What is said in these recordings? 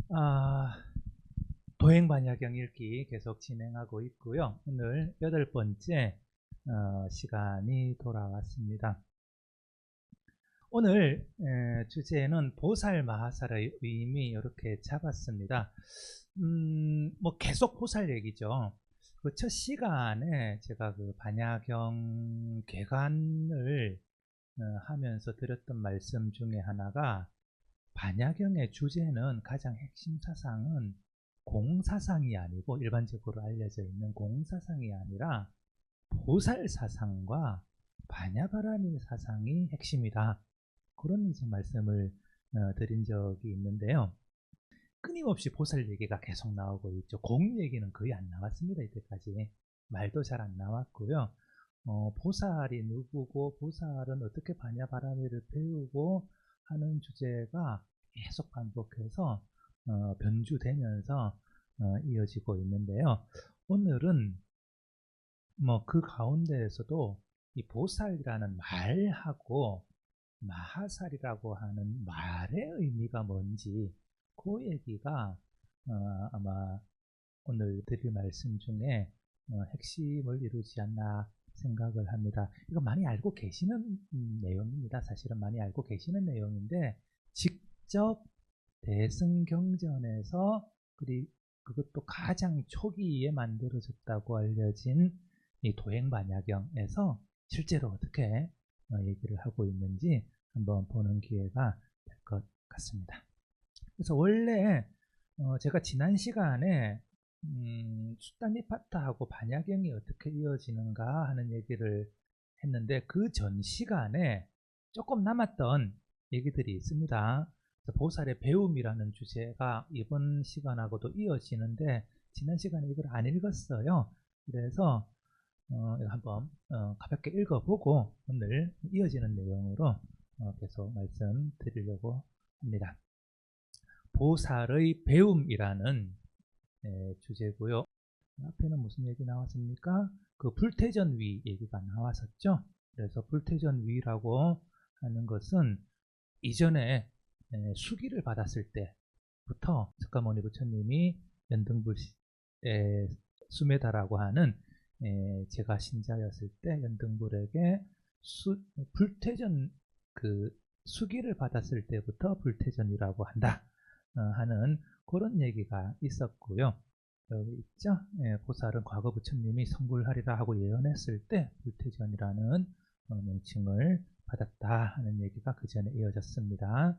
아, 도행반야경 읽기 계속 진행하고 있고요. 오늘 8번째 시간이 돌아왔습니다. 오늘 주제는 보살마하살의 의미 이렇게 잡았습니다. 뭐 계속 보살 얘기죠. 그 첫 시간에 제가 그 반야경 개관을 하면서 드렸던 말씀 중에 하나가 반야경의 주제는 가장 핵심 사상은 공사상이 아니고 일반적으로 알려져 있는 공사상이 아니라 보살 사상과 반야바라미 사상이 핵심이다. 그런 이제 말씀을 드린 적이 있는데요. 끊임없이 보살 얘기가 계속 나오고 있죠. 공 얘기는 거의 안 나왔습니다. 이때까지. 말도 잘 안 나왔고요. 보살이 누구고 보살은 어떻게 반야바라미를 배우고 하는 주제가 계속 반복해서 변주되면서 이어지고 있는데요. 오늘은 뭐 그 가운데에서도 이 보살이라는 말하고 마하살이라고 하는 말의 의미가 뭔지 그 얘기가 아마 오늘 드릴 말씀 중에 핵심을 이루지 않나 생각을 합니다. 이거 많이 알고 계시는 내용입니다. 사실은 많이 알고 계시는 내용인데 직접 대승경전에서 그것도 가장 초기에 만들어졌다고 알려진 이 도행반야경에서 실제로 어떻게 얘기를 하고 있는지 한번 보는 기회가 될 것 같습니다. 그래서 원래 제가 지난 시간에 수다니파타하고 반야경이 어떻게 이어지는가 하는 얘기를 했는데 그 전 시간에 조금 남았던 얘기들이 있습니다. 보살의 배움이라는 주제가 이번 시간하고도 이어지는데 지난 시간에 이걸 안 읽었어요. 그래서 이거 한번 가볍게 읽어보고 오늘 이어지는 내용으로 계속 말씀드리려고 합니다. 보살의 배움이라는 주제고요. 앞에는 무슨 얘기 나왔습니까? 그 불태전위 얘기가 나왔었죠. 그래서 불태전위라고 하는 것은 이전에 수기를 받았을 때부터 석가모니 부처님이 연등불 수메다라고 하는 제가 신자였을 때 연등불에게 불태전 그 수기를 받았을 때부터 불태전이라고 한다 하는 그런 얘기가 있었고요. 여기 있죠. 보살은 과거 부처님이 성불하리라 하고 예언했을 때 불태전이라는 명칭을 받았다 하는 얘기가 그 전에 이어졌습니다.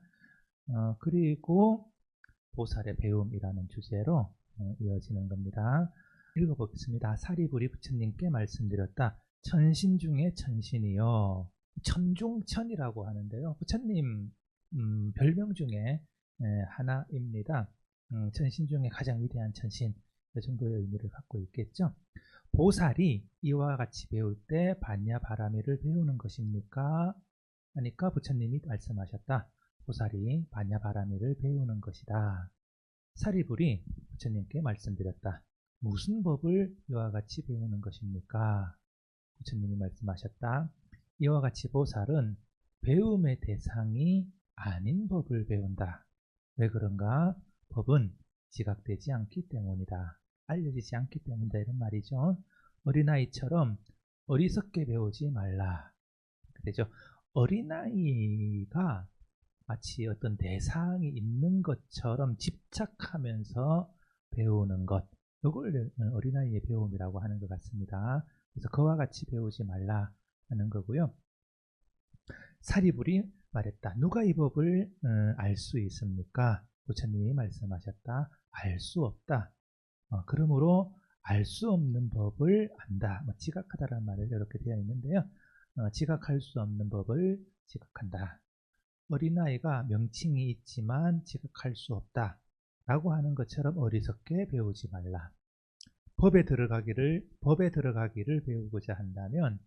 그리고 보살의 배움이라는 주제로 이어지는 겁니다. 읽어보겠습니다. 사리부리 부처님께 말씀드렸다. 천신 중에 천신이요. 천중천이라고 하는데요. 부처님 별명 중에 하나입니다. 천신 중에 가장 위대한 천신, 그 정도의 의미를 갖고 있겠죠. 보살이 이와 같이 배울 때 반야바라미를 배우는 것입니까? 하니까 부처님이 말씀하셨다. 보살이 반야바라미를 배우는 것이다. 사리불이 부처님께 말씀드렸다. 무슨 법을 이와 같이 배우는 것입니까? 부처님이 말씀하셨다. 이와 같이 보살은 배움의 대상이 아닌 법을 배운다. 왜 그런가? 법은 지각되지 않기 때문이다. 알려지지 않기 때문이다. 이런 말이죠. 어린아이처럼 어리석게 배우지 말라. 그렇죠? 어린아이가 마치 어떤 대상이 있는 것처럼 집착하면서 배우는 것, 이걸 어린아이의 배움이라고 하는 것 같습니다. 그래서 그와 같이 배우지 말라 하는 거고요. 사리불이 말했다. 누가 이 법을 알 수 있습니까? 부처님이 말씀하셨다. 알 수 없다. 그러므로 알 수 없는 법을 안다. 지각하다라는 말을 이렇게 되어 있는데요. 지각할 수 없는 법을 지각한다. 어린아이가 명칭이 있지만 지각할 수 없다 라고 하는 것처럼 어리석게 배우지 말라. 법에 들어가기를 배우고자 한다면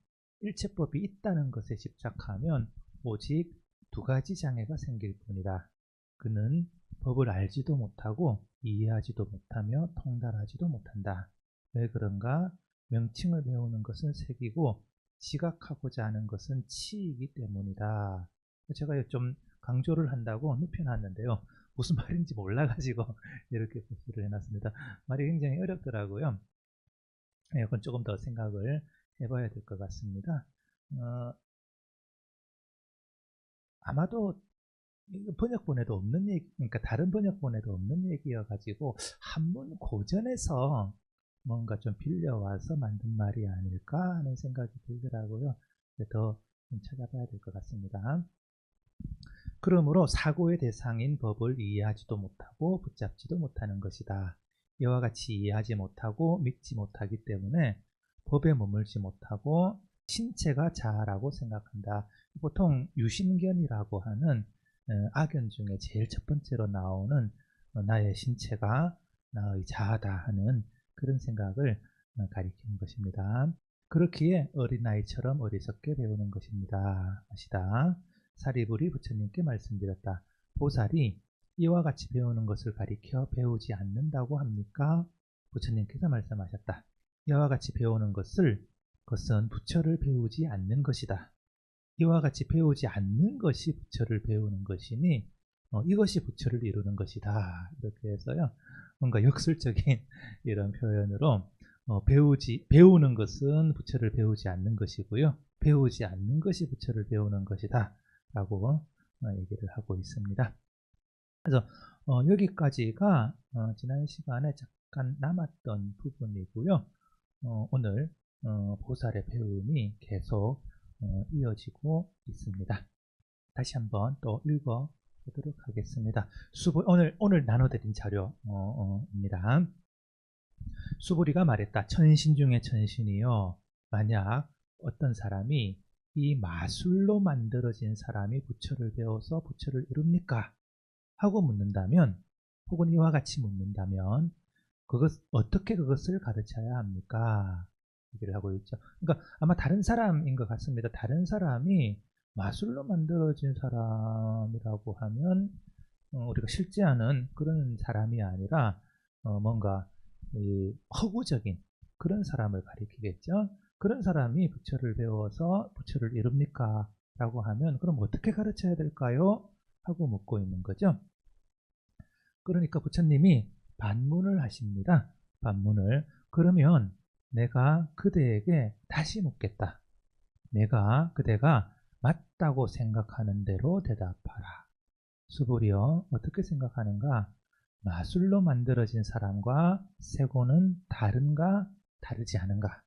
일체법이 있다는 것에 집착하면 오직 두 가지 장애가 생길 뿐이다. 그는 법을 알지도 못하고 이해하지도 못하며 통달하지도 못한다. 왜 그런가? 명칭을 배우는 것은 색이고 지각하고자 하는 것은 치이기 때문이다. 제가 좀 강조를 한다고 눕혀놨는데요. 무슨 말인지 몰라가지고 이렇게 표시를 해놨습니다. 말이 굉장히 어렵더라고요. 이건 조금 더 생각을 해봐야 될 것 같습니다. 아마도 번역본에도 없는 얘기, 그러니까 다른 번역본에도 없는 얘기여가지고 한문 고전에서 뭔가 좀 빌려와서 만든 말이 아닐까 하는 생각이 들더라고요. 더 찾아봐야 될 것 같습니다. 그러므로 사고의 대상인 법을 이해하지도 못하고 붙잡지도 못하는 것이다. 이와 같이 이해하지 못하고 믿지 못하기 때문에 법에 머물지 못하고 신체가 자아라고 생각한다. 보통 유신견이라고 하는 악견 중에 제일 첫 번째로 나오는 나의 신체가 나의 자아다 하는 그런 생각을 가리키는 것입니다. 그렇기에 어린아이처럼 어리석게 배우는 것입니다. 사리불이 부처님께 말씀드렸다. 보살이 이와 같이 배우는 것을 가리켜 배우지 않는다고 합니까? 부처님께서 말씀하셨다. 이와 같이 배우는 그것은 부처를 배우지 않는 것이다. 이와 같이 배우지 않는 것이 부처를 배우는 것이니 이것이 부처를 이루는 것이다. 이렇게 해서요. 뭔가 역설적인 이런 표현으로 배우는 것은 부처를 배우지 않는 것이고요. 배우지 않는 것이 부처를 배우는 것이다. 라고 얘기를 하고 있습니다. 그래서 여기까지가 지난 시간에 잠깐 남았던 부분이고요. 오늘 보살의 배움이 계속 이어지고 있습니다. 다시 한번 또 읽어보도록 하겠습니다. 오늘 나눠드린 자료입니다. 수부리가 말했다. 천신 중에 천신이요. 만약 어떤 사람이 이 마술로 만들어진 사람이 부처를 배워서 부처를 이룹니까? 하고 묻는다면, 혹은 이와 같이 묻는다면, 어떻게 그것을 가르쳐야 합니까? 얘기를 하고 있죠. 그러니까 아마 다른 사람인 것 같습니다. 다른 사람이 마술로 만들어진 사람이라고 하면, 우리가 실제 하는 그런 사람이 아니라, 뭔가 허구적인 그런 사람을 가리키겠죠. 그런 사람이 부처를 배워서 부처를 이룹니까? 라고 하면 그럼 어떻게 가르쳐야 될까요? 하고 묻고 있는 거죠. 그러니까 부처님이 반문을 하십니다. 반문을. 그러면 내가 그대에게 다시 묻겠다. 그대가 맞다고 생각하는 대로 대답하라. 수불이여, 어떻게 생각하는가? 마술로 만들어진 사람과 세고는 다른가 다르지 않은가?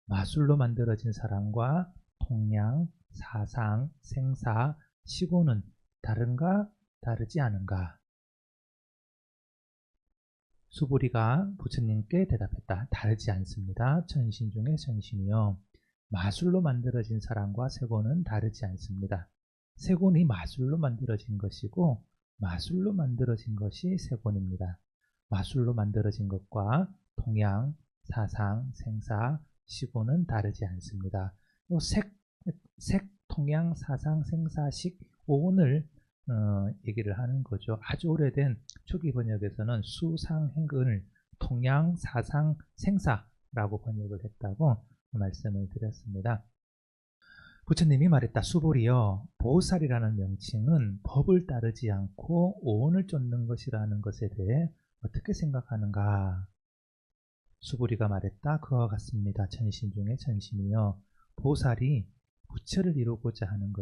마술로 만들어진 사람과 통량, 사상, 생사, 시고는 다른가 다르지 않은가? 수부리가 부처님께 대답했다. 다르지 않습니다. 천신 중에 천신이요. 마술로 만들어진 사람과 세고는 다르지 않습니다. 세곤이 마술로 만들어진 것이고 마술로 만들어진 것이 세곤입니다. 마술로 만들어진 것과 통양, 사상, 생사, 시고는 다르지 않습니다. 색, 통양, 사상, 생사식, 오온을 얘기를 하는 거죠. 아주 오래된 초기 번역에서는 수상행을 통양, 사상, 생사라고 번역을 했다고 말씀을 드렸습니다. 부처님이 말했다. 수불이여, 보살이라는 명칭은 법을 따르지 않고 오온을 쫓는 것이라는 것에 대해 어떻게 생각하는가? 수불이가 말했다. 그와 같습니다. 천신 중에 천신이여, 보살이 부처를 이루고자 하는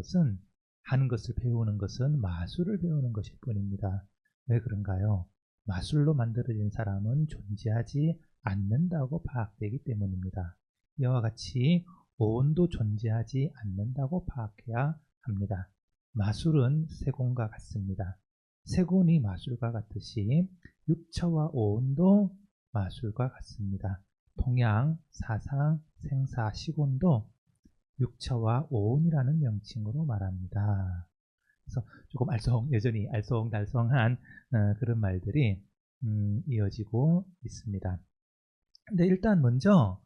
것을 배우는 것은 마술을 배우는 것일 뿐입니다. 왜 그런가요? 마술로 만들어진 사람은 존재하지 않는다고 파악되기 때문입니다. 이와 같이 오온도 존재하지 않는다고 파악해야 합니다. 마술은 세곤과 같습니다. 세곤이 마술과 같듯이 육처와 오온도 마술과 같습니다. 통양, 사상, 생사, 시곤도 육처와 오온이라는 명칭으로 말합니다. 그래서 조금 여전히 알쏭달쏭한 그런 말들이 이어지고 있습니다. 근데 일단 먼저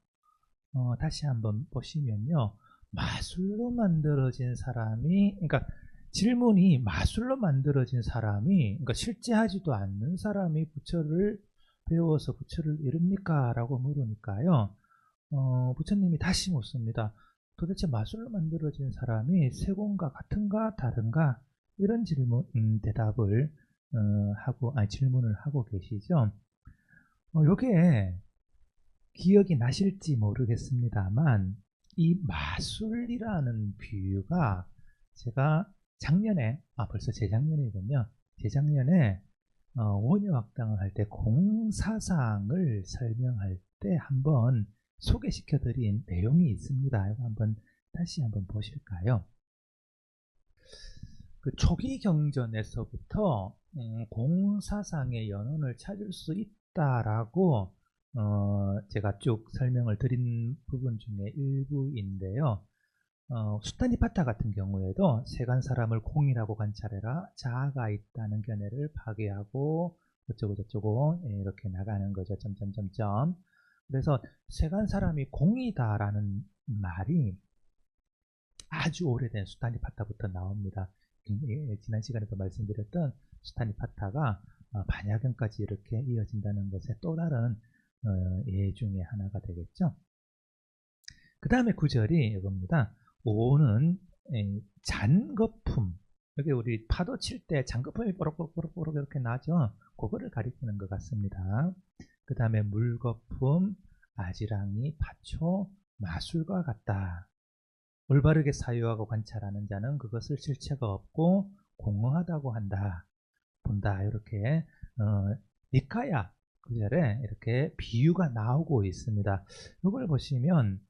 다시 한번 보시면요. 마술로 만들어진 사람이, 그러니까 질문이 마술로 만들어진 사람이, 그러니까 실제 하지도 않는 사람이 부처를 배워서 부처를 이룹니까? 라고 물으니까요. 부처님이 다시 묻습니다. 도대체 마술로 만들어진 사람이 세곤과 같은가 다른가? 이런 대답을 질문을 하고 계시죠. 요게 기억이 나실지 모르겠습니다만 이 마술이라는 비유가 제가 작년에 벌써 재작년이군요. 재작년에 원효학당을 할 때 공사상을 설명할 때 한번 소개시켜 드린 내용이 있습니다. 이거 다시 한번 보실까요? 그 초기 경전에서부터 공사상의 연원을 찾을 수 있다라고 제가 쭉 설명을 드린 부분 중에 일부인데요. 수타니파타 같은 경우에도 세간 사람을 공이라고 관찰해라. 자아가 있다는 견해를 파괴하고 어쩌고 저쩌고 이렇게 나가는 거죠. 점점점점. 그래서 세간 사람이 공이다라는 말이 아주 오래된 수타니파타부터 나옵니다. 지난 시간에도 말씀드렸던 수타니파타가 반야경까지 이렇게 이어진다는 것의 또 다른 예 중에 하나가 되겠죠. 그 다음에 구절이 이겁니다. 오는 잔거품. 여기 우리 파도 칠 때 잔거품이 뽀록뽀록 이렇게 나죠. 그거를 가리키는 것 같습니다. 그 다음에 물거품, 아지랑이, 파초, 마술과 같다. 올바르게 사유하고 관찰하는 자는 그것을 실체가 없고 공허하다고 한다. 본다. 이렇게 니카야 구절에 이렇게 비유가 나오고 있습니다. 이걸 보시면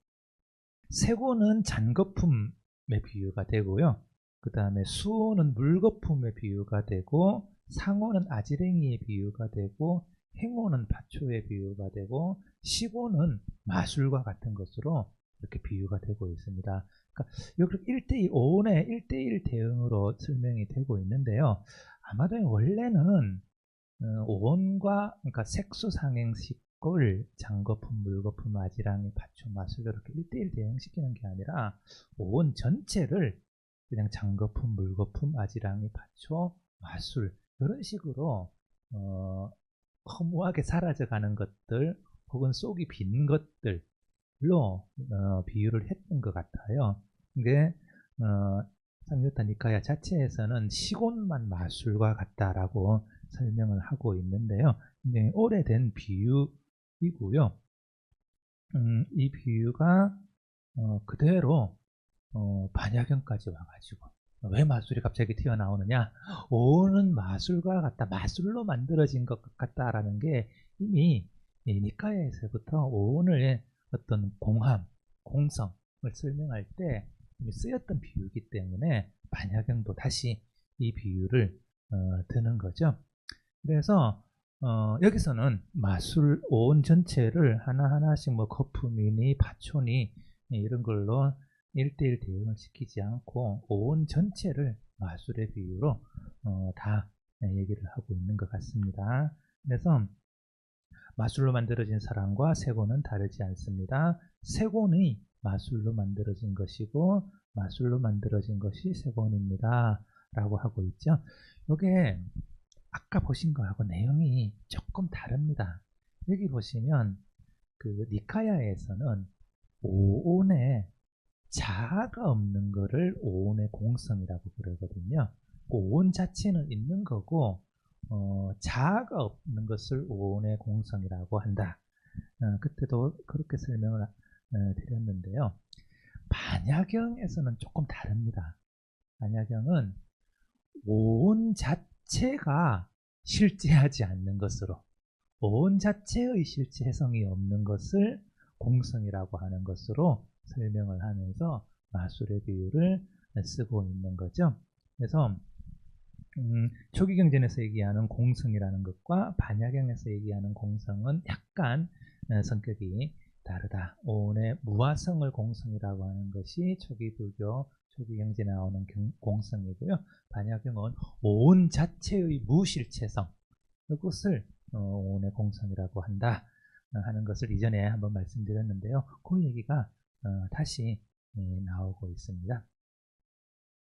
세고는 잔거품의 비유가 되고요. 그 다음에 수호는 물거품의 비유가 되고 상호는 아지랭이의 비유가 되고 행호는 파초의 비유가 되고 시고는 마술과 같은 것으로 이렇게 비유가 되고 있습니다. 그러니까 여기 1대2, 오온의 1대1 대응으로 설명이 되고 있는데요. 아마도 원래는 오온과 그러니까 색수상행식을 잔거품, 물거품, 아지랑이, 파초, 마술 이렇게 1대1 대응시키는 게 아니라 오온 전체를 그냥 잔거품, 물거품, 아지랑이, 파초, 마술 이런 식으로 허무하게 사라져가는 것들 혹은 속이 빈 것들로 비유를 했던 것 같아요. 근데 상유타 니카야 자체에서는 시곤만 마술과 같다라고 설명을 하고 있는데요. 굉장히 오래된 비유이고요. 이 비유가 그대로 반야경까지 와가지고 왜 마술이 갑자기 튀어나오느냐? 오는 마술과 같다, 마술로 만들어진 것 같다라는 게 이미 니카야에서부터 오온의 어떤 공함, 공성을 설명할 때 이미 쓰였던 비유이기 때문에 반야경도 다시 이 비유를 드는 거죠. 그래서 여기서는 마술 오온 전체를 하나하나씩 뭐 거품이니 파초니 이런 걸로 1대1 대응을 시키지 않고 오온 전체를 마술의 비유로 다 얘기를 하고 있는 것 같습니다. 그래서 마술로 만들어진 사람과 세고는 다르지 않습니다. 세고는 마술로 만들어진 것이고 마술로 만들어진 것이 세고입니다. 라고 하고 있죠. 이게 아까 보신 거하고 내용이 조금 다릅니다. 여기 보시면 그 니카야에서는 오온에 자아가 없는 거를 오온의 공성이라고 그러거든요. 그 오온 자체는 있는 거고 자아가 없는 것을 오온의 공성이라고 한다. 그때도 그렇게 설명을 드렸는데요. 반야경에서는 조금 다릅니다. 반야경은 오온 자체가 실제하지 않는 것으로 오온 자체의 실체성이 없는 것을 공성이라고 하는 것으로 설명을 하면서 마술의 비유를 쓰고 있는 거죠. 그래서 초기 경전에서 얘기하는 공성이라는 것과 반야경에서 얘기하는 공성은 약간 성격이 다르다. 오온의 무화성을 공성이라고 하는 것이 초기 불교, 초기 경전에 나오는 공성이고요. 반야경은 오온 자체의 무실체성, 이것을 오온의 공성이라고 한다 하는 것을 이전에 한번 말씀드렸는데요. 그 얘기가 다시 나오고 있습니다.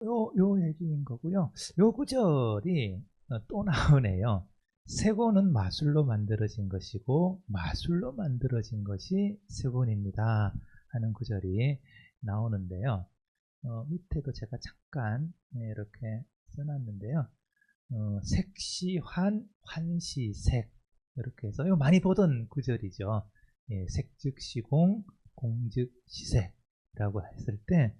요 얘기인 거고요. 요 구절이 또 나오네요. 세곤은 마술로 만들어진 것이고 마술로 만들어진 것이 세곤입니다 하는 구절이 나오는데요. 밑에도 제가 잠깐 이렇게 써놨는데요. 색시환, 환시색 이렇게 해서 이거 많이 보던 구절이죠. 예, 색즉시공, 공즉시색이라고 했을 때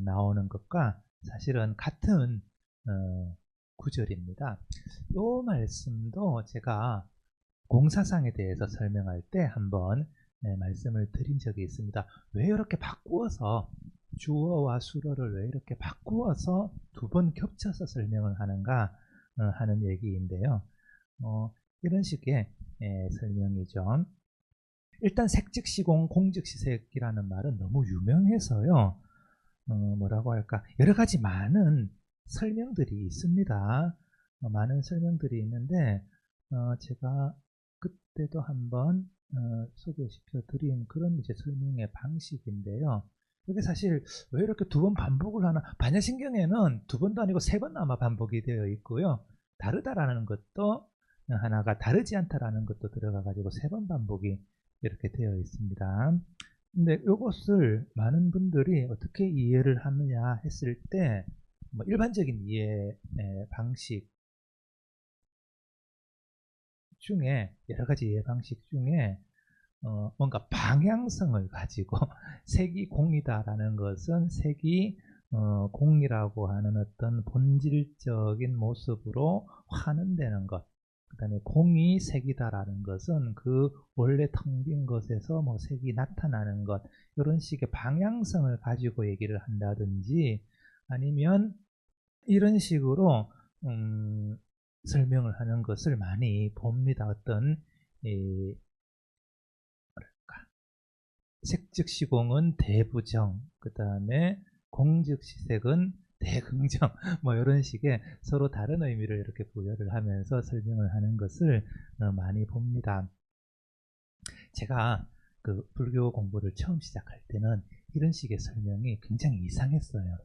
나오는 것과 사실은 같은 구절입니다. 이 말씀도 제가 공사상에 대해서 설명할 때 한번 말씀을 드린 적이 있습니다. 왜 이렇게 바꾸어서 주어와 수어를 왜 이렇게 바꾸어서 두 번 겹쳐서 설명을 하는가 하는 얘기인데요. 이런 식의 설명이죠. 일단 색즉시공, 공즉시색이라는 말은 너무 유명해서요. 뭐라고 할까, 여러 가지 많은 설명들이 있습니다. 많은 설명들이 있는데 제가 그때도 한번 소개시켜 드린 그런 이제 설명의 방식인데요. 이게 사실 왜 이렇게 두 번 반복을 하나? 반야신경에는 두 번도 아니고 세 번 아마 반복이 되어 있고요. 다르다라는 것도 하나가, 다르지 않다라는 것도 들어가 가지고 세 번 반복이 이렇게 되어 있습니다. 근데 이것을 많은 분들이 어떻게 이해를 하느냐 했을 때, 뭐 일반적인 이해 방식 중에, 여러 가지 이해 방식 중에 뭔가 방향성을 가지고 색이 공이다라는 것은 색이 공이라고 하는 어떤 본질적인 모습으로 환원되는 것, 그 다음에 공이 색이다라는 것은 그 원래 텅 빈 것에서 뭐 색이 나타나는 것, 이런 식의 방향성을 가지고 얘기를 한다든지, 아니면 이런 식으로 설명을 하는 것을 많이 봅니다. 어떤 색즉시공은 대부정, 그 다음에 공즉시색은 대긍정, 뭐 이런 식의 서로 다른 의미를 이렇게 부여를 하면서 설명을 하는 것을 많이 봅니다. 제가 그 불교 공부를 처음 시작할 때는 이런 식의 설명이 굉장히 이상했어요.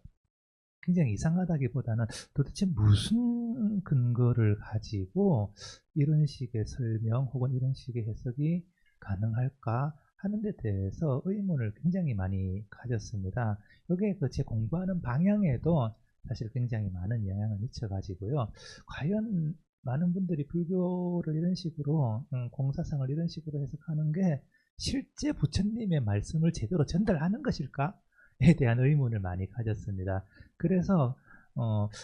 굉장히 이상하다기보다는 도대체 무슨 근거를 가지고 이런 식의 설명 혹은 이런 식의 해석이 가능할까 하는 데 대해서 의문을 굉장히 많이 가졌습니다. 여기에 그 제 공부하는 방향에도 사실 굉장히 많은 영향을 미쳐 가지고요. 과연 많은 분들이 불교를 이런 식으로 공사상을 이런 식으로 해석하는 게 실제 부처님의 말씀을 제대로 전달하는 것일까? 에 대한 의문을 많이 가졌습니다. 그래서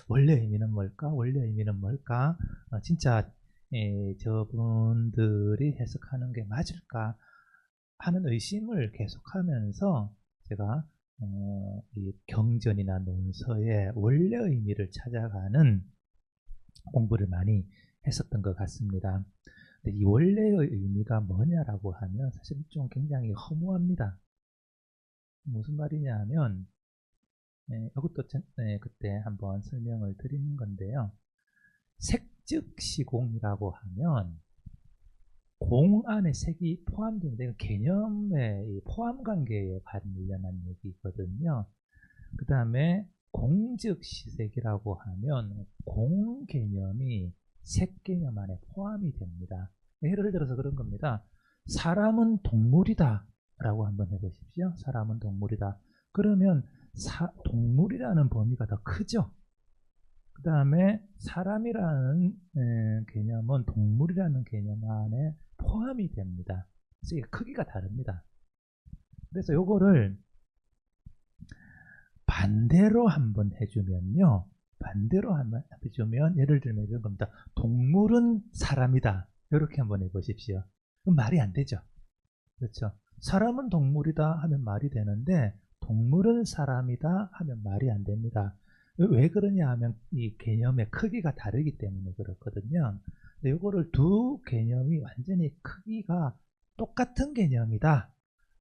원래 의미는 뭘까? 원래 의미는 뭘까? 진짜 저분들이 해석하는 게 맞을까 하는 의심을 계속하면서 제가 이 경전이나 논서의 원래 의미를 찾아가는 공부를 많이 했었던 것 같습니다. 근데 이 원래의 의미가 뭐냐라고 하면 사실 좀 굉장히 허무합니다. 무슨 말이냐 하면, 이것도 그때 한번 설명을 드리는 건데요. 색즉시공이라고 하면 공 안에 색이 포함되는데, 개념의 포함 관계에 관련한 얘기거든요. 그 다음에 공즉시색이라고 하면 공 개념이 색 개념 안에 포함이 됩니다. 예를 들어서 그런 겁니다. 사람은 동물이다 라고 한번 해보십시오. 사람은 동물이다. 그러면 동물이라는 범위가 더 크죠. 그 다음에 사람이라는 개념은 동물이라는 개념 안에 포함이 됩니다. 그래서 이게 크기가 다릅니다. 그래서 요거를 반대로 한번 해주면요. 반대로 한번 해주면, 예를 들면 이런 겁니다. 동물은 사람이다. 이렇게 한번 해보십시오. 그럼 말이 안 되죠. 그렇죠. 사람은 동물이다 하면 말이 되는데, 동물은 사람이다 하면 말이 안 됩니다. 왜 그러냐 하면 이 개념의 크기가 다르기 때문에 그렇거든요. 이거를 두 개념이 완전히 크기가 똑같은 개념이다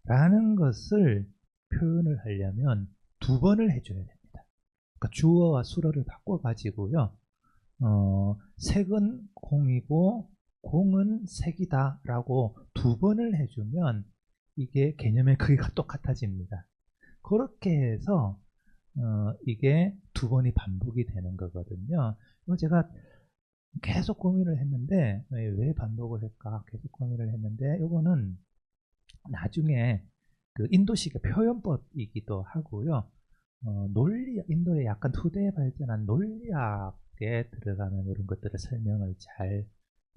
라는 것을 표현을 하려면 두 번을 해줘야 됩니다. 그러니까 주어와 수어를 바꿔 가지고요. 색은 공이고 공은 색이다 라고 두 번을 해주면 이게 개념의 크기가 똑같아집니다. 그렇게 해서 이게 두 번이 반복이 되는 거거든요. 이거 제가 계속 고민을 했는데, 왜 반복을 할까 계속 고민을 했는데, 이거는 나중에 그 인도식의 표현법이기도 하고요. 인도의 약간 후대에 발전한 논리학 자연스럽게 들어가면 이런 것들을 설명을 잘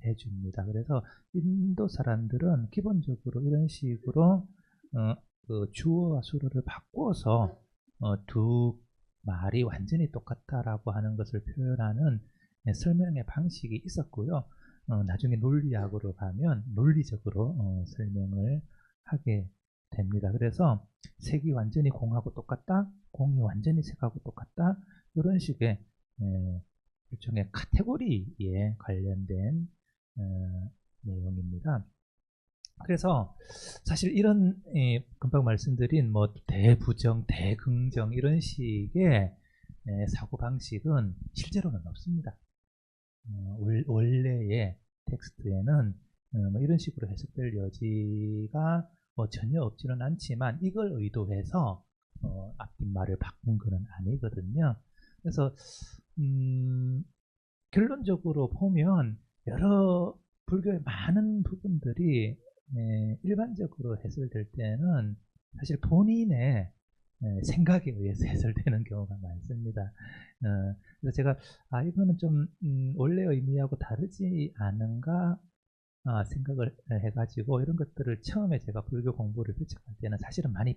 해줍니다. 그래서 인도 사람들은 기본적으로 이런 식으로 그 주어와 수어를 바꿔서 두 말이 완전히 똑같다라고 하는 것을 표현하는 설명의 방식이 있었고요. 나중에 논리학으로 가면 논리적으로 설명을 하게 됩니다. 그래서 색이 완전히 공하고 똑같다, 공이 완전히 색하고 똑같다, 이런 식의 일종의 카테고리에 관련된 내용입니다. 그래서 사실 이런 금방 말씀드린 뭐 대부정, 대긍정 이런 식의 사고방식은 실제로는 없습니다. 원래의 텍스트에는 뭐 이런 식으로 해석될 여지가 뭐 전혀 없지는 않지만 이걸 의도해서 앞뒷말을 바꾼 것은 아니거든요. 그래서 결론적으로 보면 여러 불교의 많은 부분들이 일반적으로 해설될 때는 사실 본인의 생각에 의해서 해설되는 경우가 많습니다. 그래서 제가 이거는 좀 원래 의미하고 다르지 않은가 생각을 해가지고 이런 것들을 처음에 제가 불교 공부를 배척할 때는 사실은 많이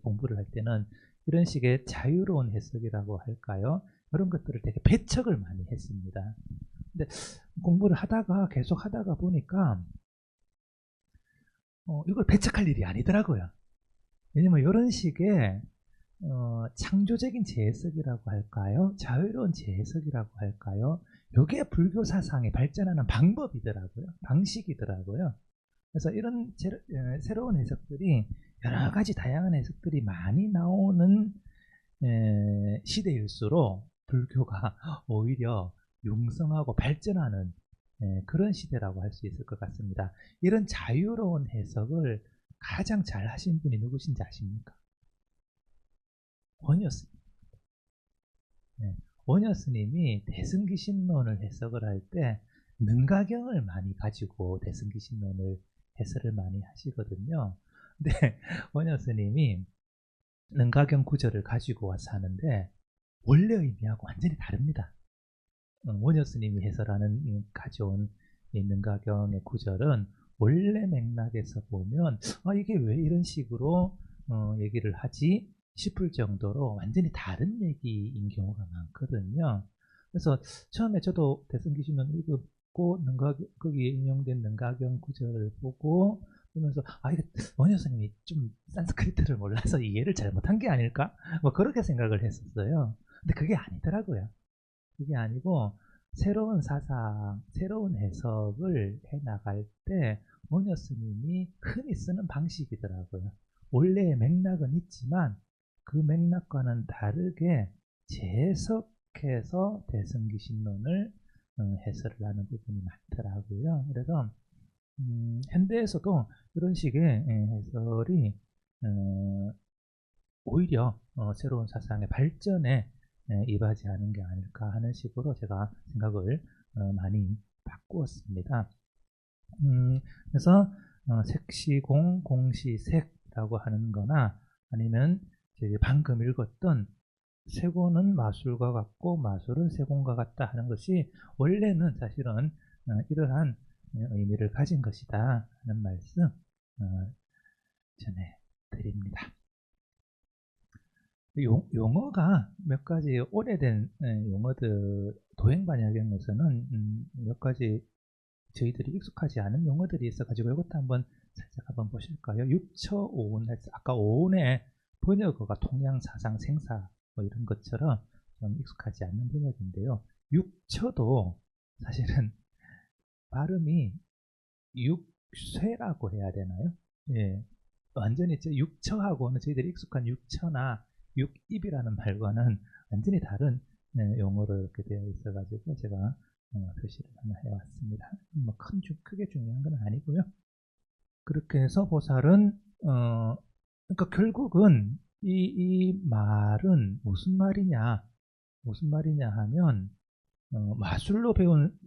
공부를 할 때는 이런 식의 자유로운 해석이라고 할까요? 그런 것들을 되게 배척을 많이 했습니다. 근데 공부를 하다가 계속 하다가 보니까 이걸 배척할 일이 아니더라고요. 왜냐면 이런 식의 창조적인 재해석이라고 할까요? 자유로운 재해석이라고 할까요? 이게 불교 사상이 발전하는 방법이더라고요. 방식이더라고요. 그래서 이런 새로운 해석들이 여러 가지 다양한 해석들이 많이 나오는 시대일수록 불교가 오히려 융성하고 발전하는 그런 시대라고 할 수 있을 것 같습니다. 이런 자유로운 해석을 가장 잘 하신 분이 누구신지 아십니까? 원효 스님. 원효 스님이 대승기신론을 해석을 할 때 능가경을 많이 가지고 대승기신론을 해설을 많이 하시거든요. 근데 원효 스님이 능가경 구절을 가지고 와서 하는데 원래 의미하고 완전히 다릅니다. 원효 스님이 해설하는 가져온 능가경의 구절은 원래 맥락에서 보면 이게 왜 이런 식으로 얘기를 하지 싶을 정도로 완전히 다른 얘기인 경우가 많거든요. 그래서 처음에 저도 대승기신론 읽고 거기에 인용된 능가경 구절을 보고 보면서 이게 원효 스님이 좀 산스크리트를 몰라서 이해를 잘못한 게 아닐까? 뭐 그렇게 생각을 했었어요. 근데 그게 아니더라고요. 그게 아니고 새로운 사상, 새로운 해석을 해나갈 때 원효 스님이 흔히 쓰는 방식이더라고요. 원래의 맥락은 있지만 그 맥락과는 다르게 재해석해서 대승기신론을 해설을 하는 부분이 많더라고요. 그래서 현대에서도 이런 식의 해설이 오히려 새로운 사상의 발전에 이바지하는 게 아닐까 하는 식으로 제가 생각을 많이 바꾸었습니다. 그래서 색시공, 공시색이라고 하는 거나 아니면 방금 읽었던 세고는 마술과 같고 마술은 세공과 같다 하는 것이 원래는 사실은 이러한 의미를 가진 것이다 하는 말씀 전해드립니다. 용어가 몇 가지 오래된 용어들, 도행반야경에서는 몇 가지 저희들이 익숙하지 않은 용어들이 있어가지고 이것도 한번 살짝 한번 보실까요? 육처오운, 아까 오운의 번역어가 통양, 사상, 생사 뭐 이런 것처럼 좀 익숙하지 않는 번역인데요. 육처도 사실은 발음이 육쇠라고 해야 되나요? 예, 완전히 육처하고는 저희들이 익숙한 육처나 육입이라는 말과는 완전히 다른 용어로 이렇게 되어 있어가지고 제가 표시를 하나 해왔습니다. 뭐 크게 중요한 건 아니고요. 그렇게 해서 보살은 그러니까 결국은 이 말은 무슨 말이냐 하면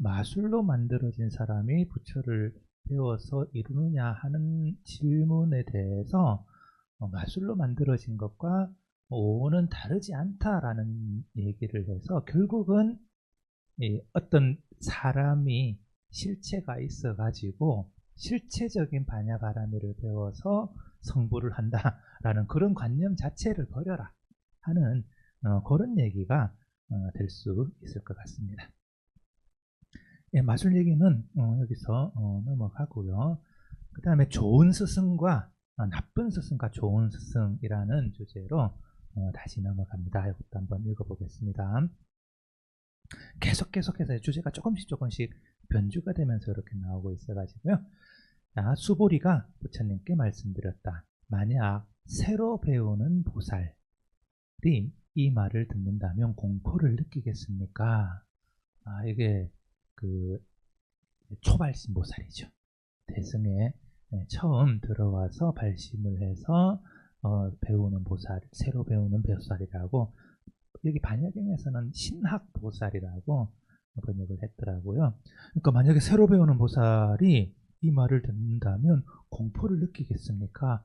마술로 만들어진 사람이 부처를 배워서 이루느냐 하는 질문에 대해서 마술로 만들어진 것과 오는 다르지 않다라는 얘기를 해서 결국은 어떤 사람이 실체가 있어 가지고 실체적인 반야바라미를 배워서 성불을 한다라는 그런 관념 자체를 버려라 하는 그런 얘기가 될 수 있을 것 같습니다. 예, 마술 얘기는 여기서 넘어가고요. 그 다음에 좋은 스승과 나쁜 스승과 좋은 스승이라는 주제로 다시 넘어갑니다. 이것도 한번 읽어보겠습니다. 계속해서 주제가 조금씩 변주가 되면서 이렇게 나오고 있어가지고요. 자, 수보리가 부처님께 말씀드렸다. 만약 새로 배우는 보살이 이 말을 듣는다면 공포를 느끼겠습니까? 이게 그 초발심 보살이죠. 대승에 처음 들어와서 발심을 해서 배우는 보살, 새로 배우는 보살이라고, 여기 반야경에서는 신학 보살이라고 번역을 했더라고요. 그러니까 만약에 새로 배우는 보살이 이 말을 듣는다면 공포를 느끼겠습니까?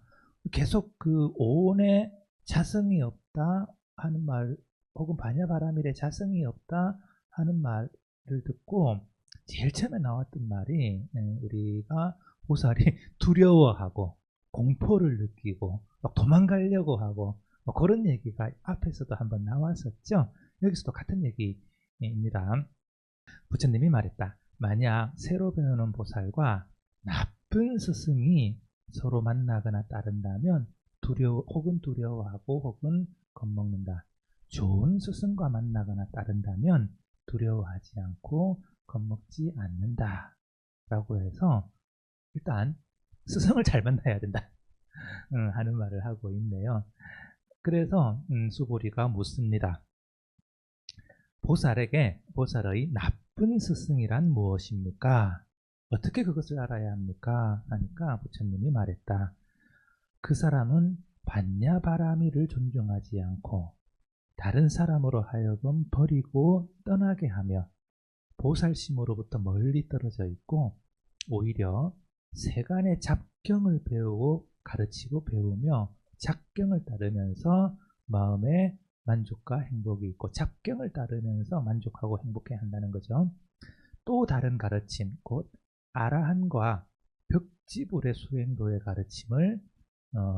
계속 그 오온에 자성이 없다 하는 말, 혹은 반야바라밀에 자성이 없다 하는 말을 듣고 제일 처음에 나왔던 말이 우리가 보살이 두려워하고 공포를 느끼고 막 도망가려고 하고 그런 얘기가 앞에서도 한번 나왔었죠. 여기서도 같은 얘기입니다. 부처님이 말했다. 만약 새로 배우는 보살과 나쁜 스승이 서로 만나거나 따른다면 혹은 두려워하고 혹은 겁먹는다. 좋은 스승과 만나거나 따른다면 두려워하지 않고 겁먹지 않는다 라고 해서 일단 스승을 잘 만나야 된다 하는 말을 하고 있네요. 그래서 수보리가 묻습니다. 보살의 나쁜 스승이란 무엇입니까? 어떻게 그것을 알아야 합니까? 하니까 부처님이 말했다. 그 사람은 반야바라미를 존중하지 않고 다른 사람으로 하여금 버리고 떠나게 하며 보살심으로부터 멀리 떨어져 있고 오히려 세간의 잡경을 배우고 가르치고 배우며 잡경을 따르면서 마음에 만족과 행복이 있고 잡경을 따르면서 만족하고 행복해 한다는 거죠. 또 다른 가르침, 곧 아라한과 벽지불의 수행도의 가르침을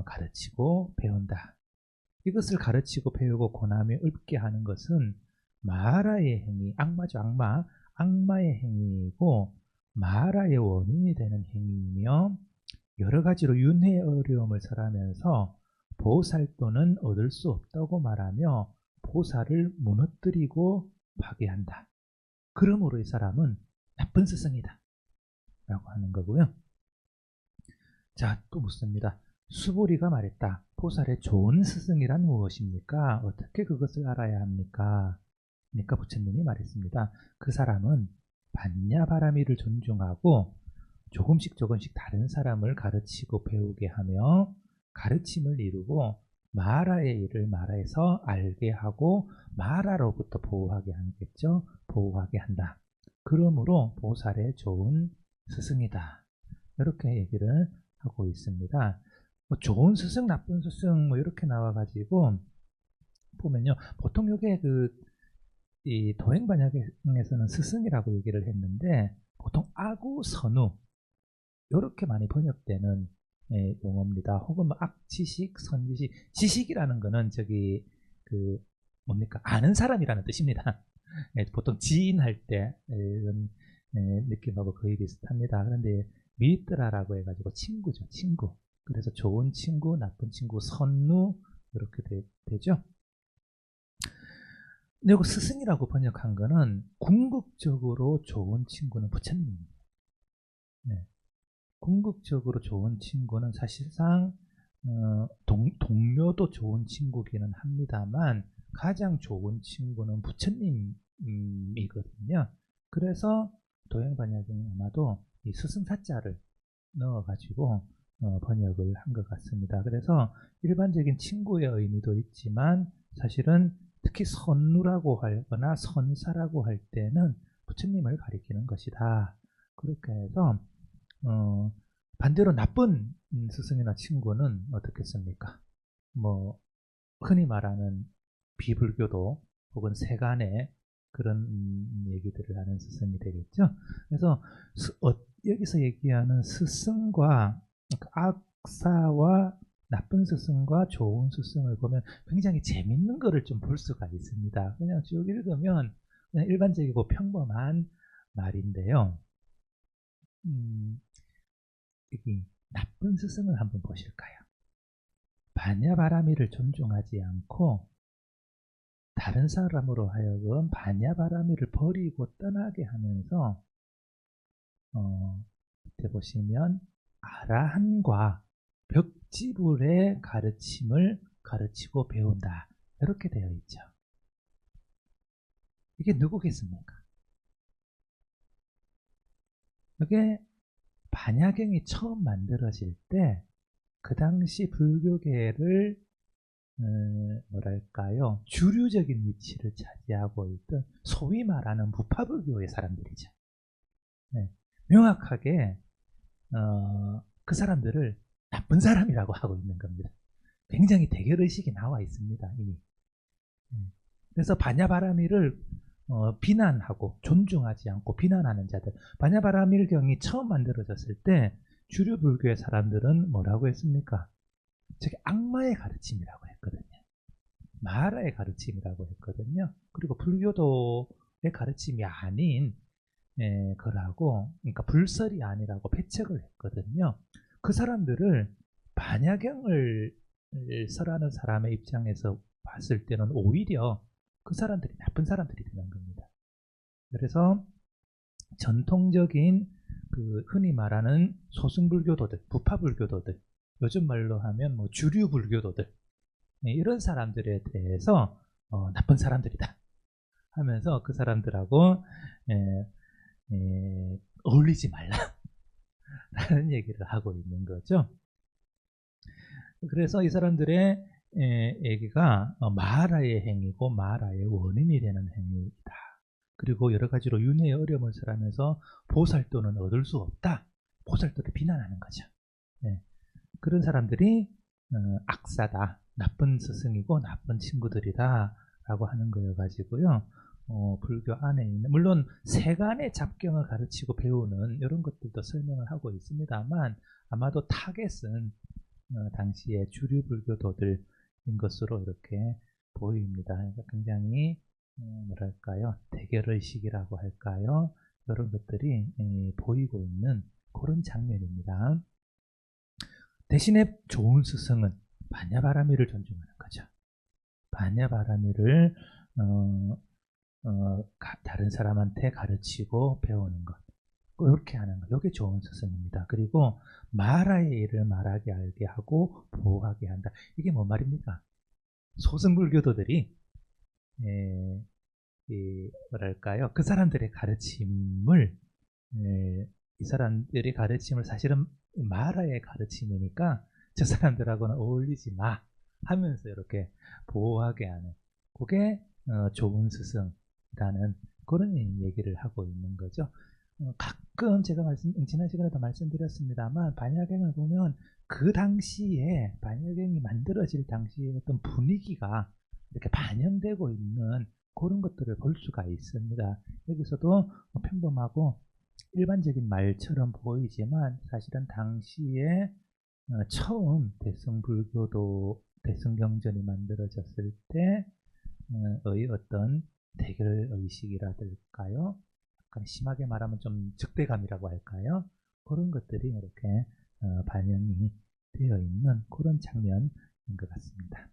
가르치고 배운다. 이것을 가르치고 배우고 고남이 읊게 하는 것은 마하라의 행위, 악마죠, 악마. 악마의 행위이고 마하라의 원인이 되는 행위이며 여러 가지로 윤회 어려움을 설하면서 보살도는 얻을 수 없다고 말하며 보살을 무너뜨리고 파괴한다. 그러므로 이 사람은 나쁜 스승이다 라고 하는 거고요. 자, 또 묻습니다. 수보리가 말했다. 보살의 좋은 스승이란 무엇입니까? 어떻게 그것을 알아야 합니까? 그러니까 부처님이 말했습니다. 그 사람은 반야바라미를 존중하고 조금씩 다른 사람을 가르치고 배우게 하며 가르침을 이루고 마라의 일을 마라에서 알게 하고 마라로부터 보호하게 하겠죠. 보호하게 한다. 그러므로 보살의 좋은 스승이다. 이렇게 얘기를 하고 있습니다. 좋은 스승, 나쁜 스승 이렇게 나와가지고 보면요. 보통 이게 이 도행반야경에서는 스승이라고 얘기를 했는데 보통 아구, 선우 이렇게 많이 번역되는 용어입니다. 혹은 뭐 악지식, 선지식, 지식이라는 거는 뭡니까? 아는 사람이라는 뜻입니다. 보통 지인할 때 이런 느낌하고 거의 비슷합니다. 그런데 미뜨라라고 해가지고 친구죠, 친구. 그래서 좋은 친구, 나쁜 친구, 선루 이렇게 되죠. 그리고 스승이라고 번역한 거는 궁극적으로 좋은 친구는 부처님입니다. 네. 궁극적으로 좋은 친구는 사실상 동료도 좋은 친구기는 합니다만 가장 좋은 친구는 부처님이거든요. 그래서 도행반야경에 아마도 이 스승사자를 넣어가지고 번역을 한 것 같습니다. 그래서 일반적인 친구의 의미도 있지만 사실은 특히 선루라고 하거나 선사라고 할 때는 부처님을 가리키는 것이다. 그렇게 해서 반대로 나쁜 스승이나 친구는 어떻겠습니까? 뭐 흔히 말하는 비불교도 혹은 세간의 그런 얘기들을 하는 스승이 되겠죠. 그래서 여기서 얘기하는 스승과 악사와 나쁜 스승과 좋은 스승을 보면 굉장히 재밌는 거를 좀 볼 수가 있습니다. 그냥 쭉 읽으면 그냥 일반적이고 평범한 말인데요. 여기 나쁜 스승을 한번 보실까요? 바냐바라미를 존중하지 않고 다른 사람으로 하여금 바냐바라미를 버리고 떠나게 하면서 밑에 보시면 아라한과 벽지불의 가르침을 가르치고 배운다. 이렇게 되어 있죠. 이게 누구겠습니까? 이게 반야경이 처음 만들어질 때 그 당시 불교계를 뭐랄까요, 주류적인 위치를 차지하고 있던 소위 말하는 무파불교의 사람들이죠. 네. 명확하게 그 사람들을 나쁜 사람이라고 하고 있는 겁니다. 굉장히 대결의식이 나와 있습니다, 이미. 그래서 바냐바라미를 비난하고 존중하지 않고 비난하는 자들, 바냐바라밀경이 처음 만들어졌을 때 주류 불교의 사람들은 뭐라고 했습니까? 저게 악마의 가르침이라고 했거든요. 마하라의 가르침이라고 했거든요. 그리고 불교도의 가르침이 아닌 거라고, 그러니까 불설이 아니라고 배척을 했거든요. 그 사람들을 반야경을 설하는 사람의 입장에서 봤을 때는 오히려 그 사람들이 나쁜 사람들이 되는 겁니다. 그래서 전통적인 그 흔히 말하는 소승불교도들, 부파불교도들, 요즘 말로 하면 뭐 주류 불교도들, 이런 사람들에 대해서 나쁜 사람들이다 하면서 그 사람들하고 어울리지 말라라는 얘기를 하고 있는 거죠. 그래서 이 사람들의 얘기가 마하라의 행위고 마하라의 원인이 되는 행위이다. 그리고 여러 가지로 윤회의 어려움을 설하면서 보살도는 얻을 수 없다. 보살도를 비난하는 거죠. 네. 그런 사람들이 악사다, 나쁜 스승이고 나쁜 친구들이다 라고 하는 거여가지고요. 불교 안에 있는, 물론 세간의 잡경을 가르치고 배우는 이런 것들도 설명을 하고 있습니다만 아마도 타겟은 당시의 주류 불교도들인 것으로 이렇게 보입니다. 그러니까 굉장히 뭐랄까요, 대결의식이라고 할까요, 이런 것들이 보이고 있는 그런 장면입니다. 대신에 좋은 스승은 바냐바라미를 존중하는 거죠. 바냐바라미를 다른 사람한테 가르치고 배우는 것, 그렇게 하는 것, 이게 좋은 스승입니다. 그리고 마라의 일을 말하게 알게 하고 보호하게 한다. 이게 뭔 말입니까? 소승불교도들이 뭐랄까요, 그 사람들의 가르침을 이 사람들의 가르침을 사실은 마라의 가르침이니까 저 사람들하고는 어울리지 마 하면서 이렇게 보호하게 하는, 그게 좋은 스승이라는 그런 얘기를 하고 있는 거죠. 가끔 제가 지난 시간에도 말씀드렸습니다만 반야경을 보면 그 당시에 반야경이 만들어질 당시의 어떤 분위기가 이렇게 반영되고 있는 그런 것들을 볼 수가 있습니다. 여기서도 평범하고 일반적인 말처럼 보이지만 사실은 당시에 처음 대승불교도 대승경전이 만들어졌을 때의 어떤 대결의식이라든가요, 약간 심하게 말하면 좀 적대감이라고 할까요, 그런 것들이 이렇게 반영이 되어 있는 그런 장면인 것 같습니다.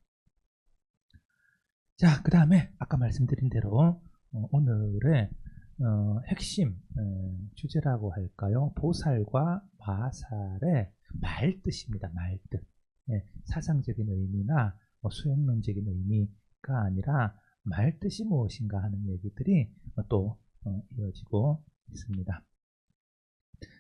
자, 그 다음에 아까 말씀드린 대로 오늘의 핵심 주제라고 할까요, 보살과 마살의 말뜻입니다. 말뜻. 사상적인 의미나 수행론적인 의미가 아니라 말뜻이 무엇인가 하는 얘기들이 또 이어지고 있습니다.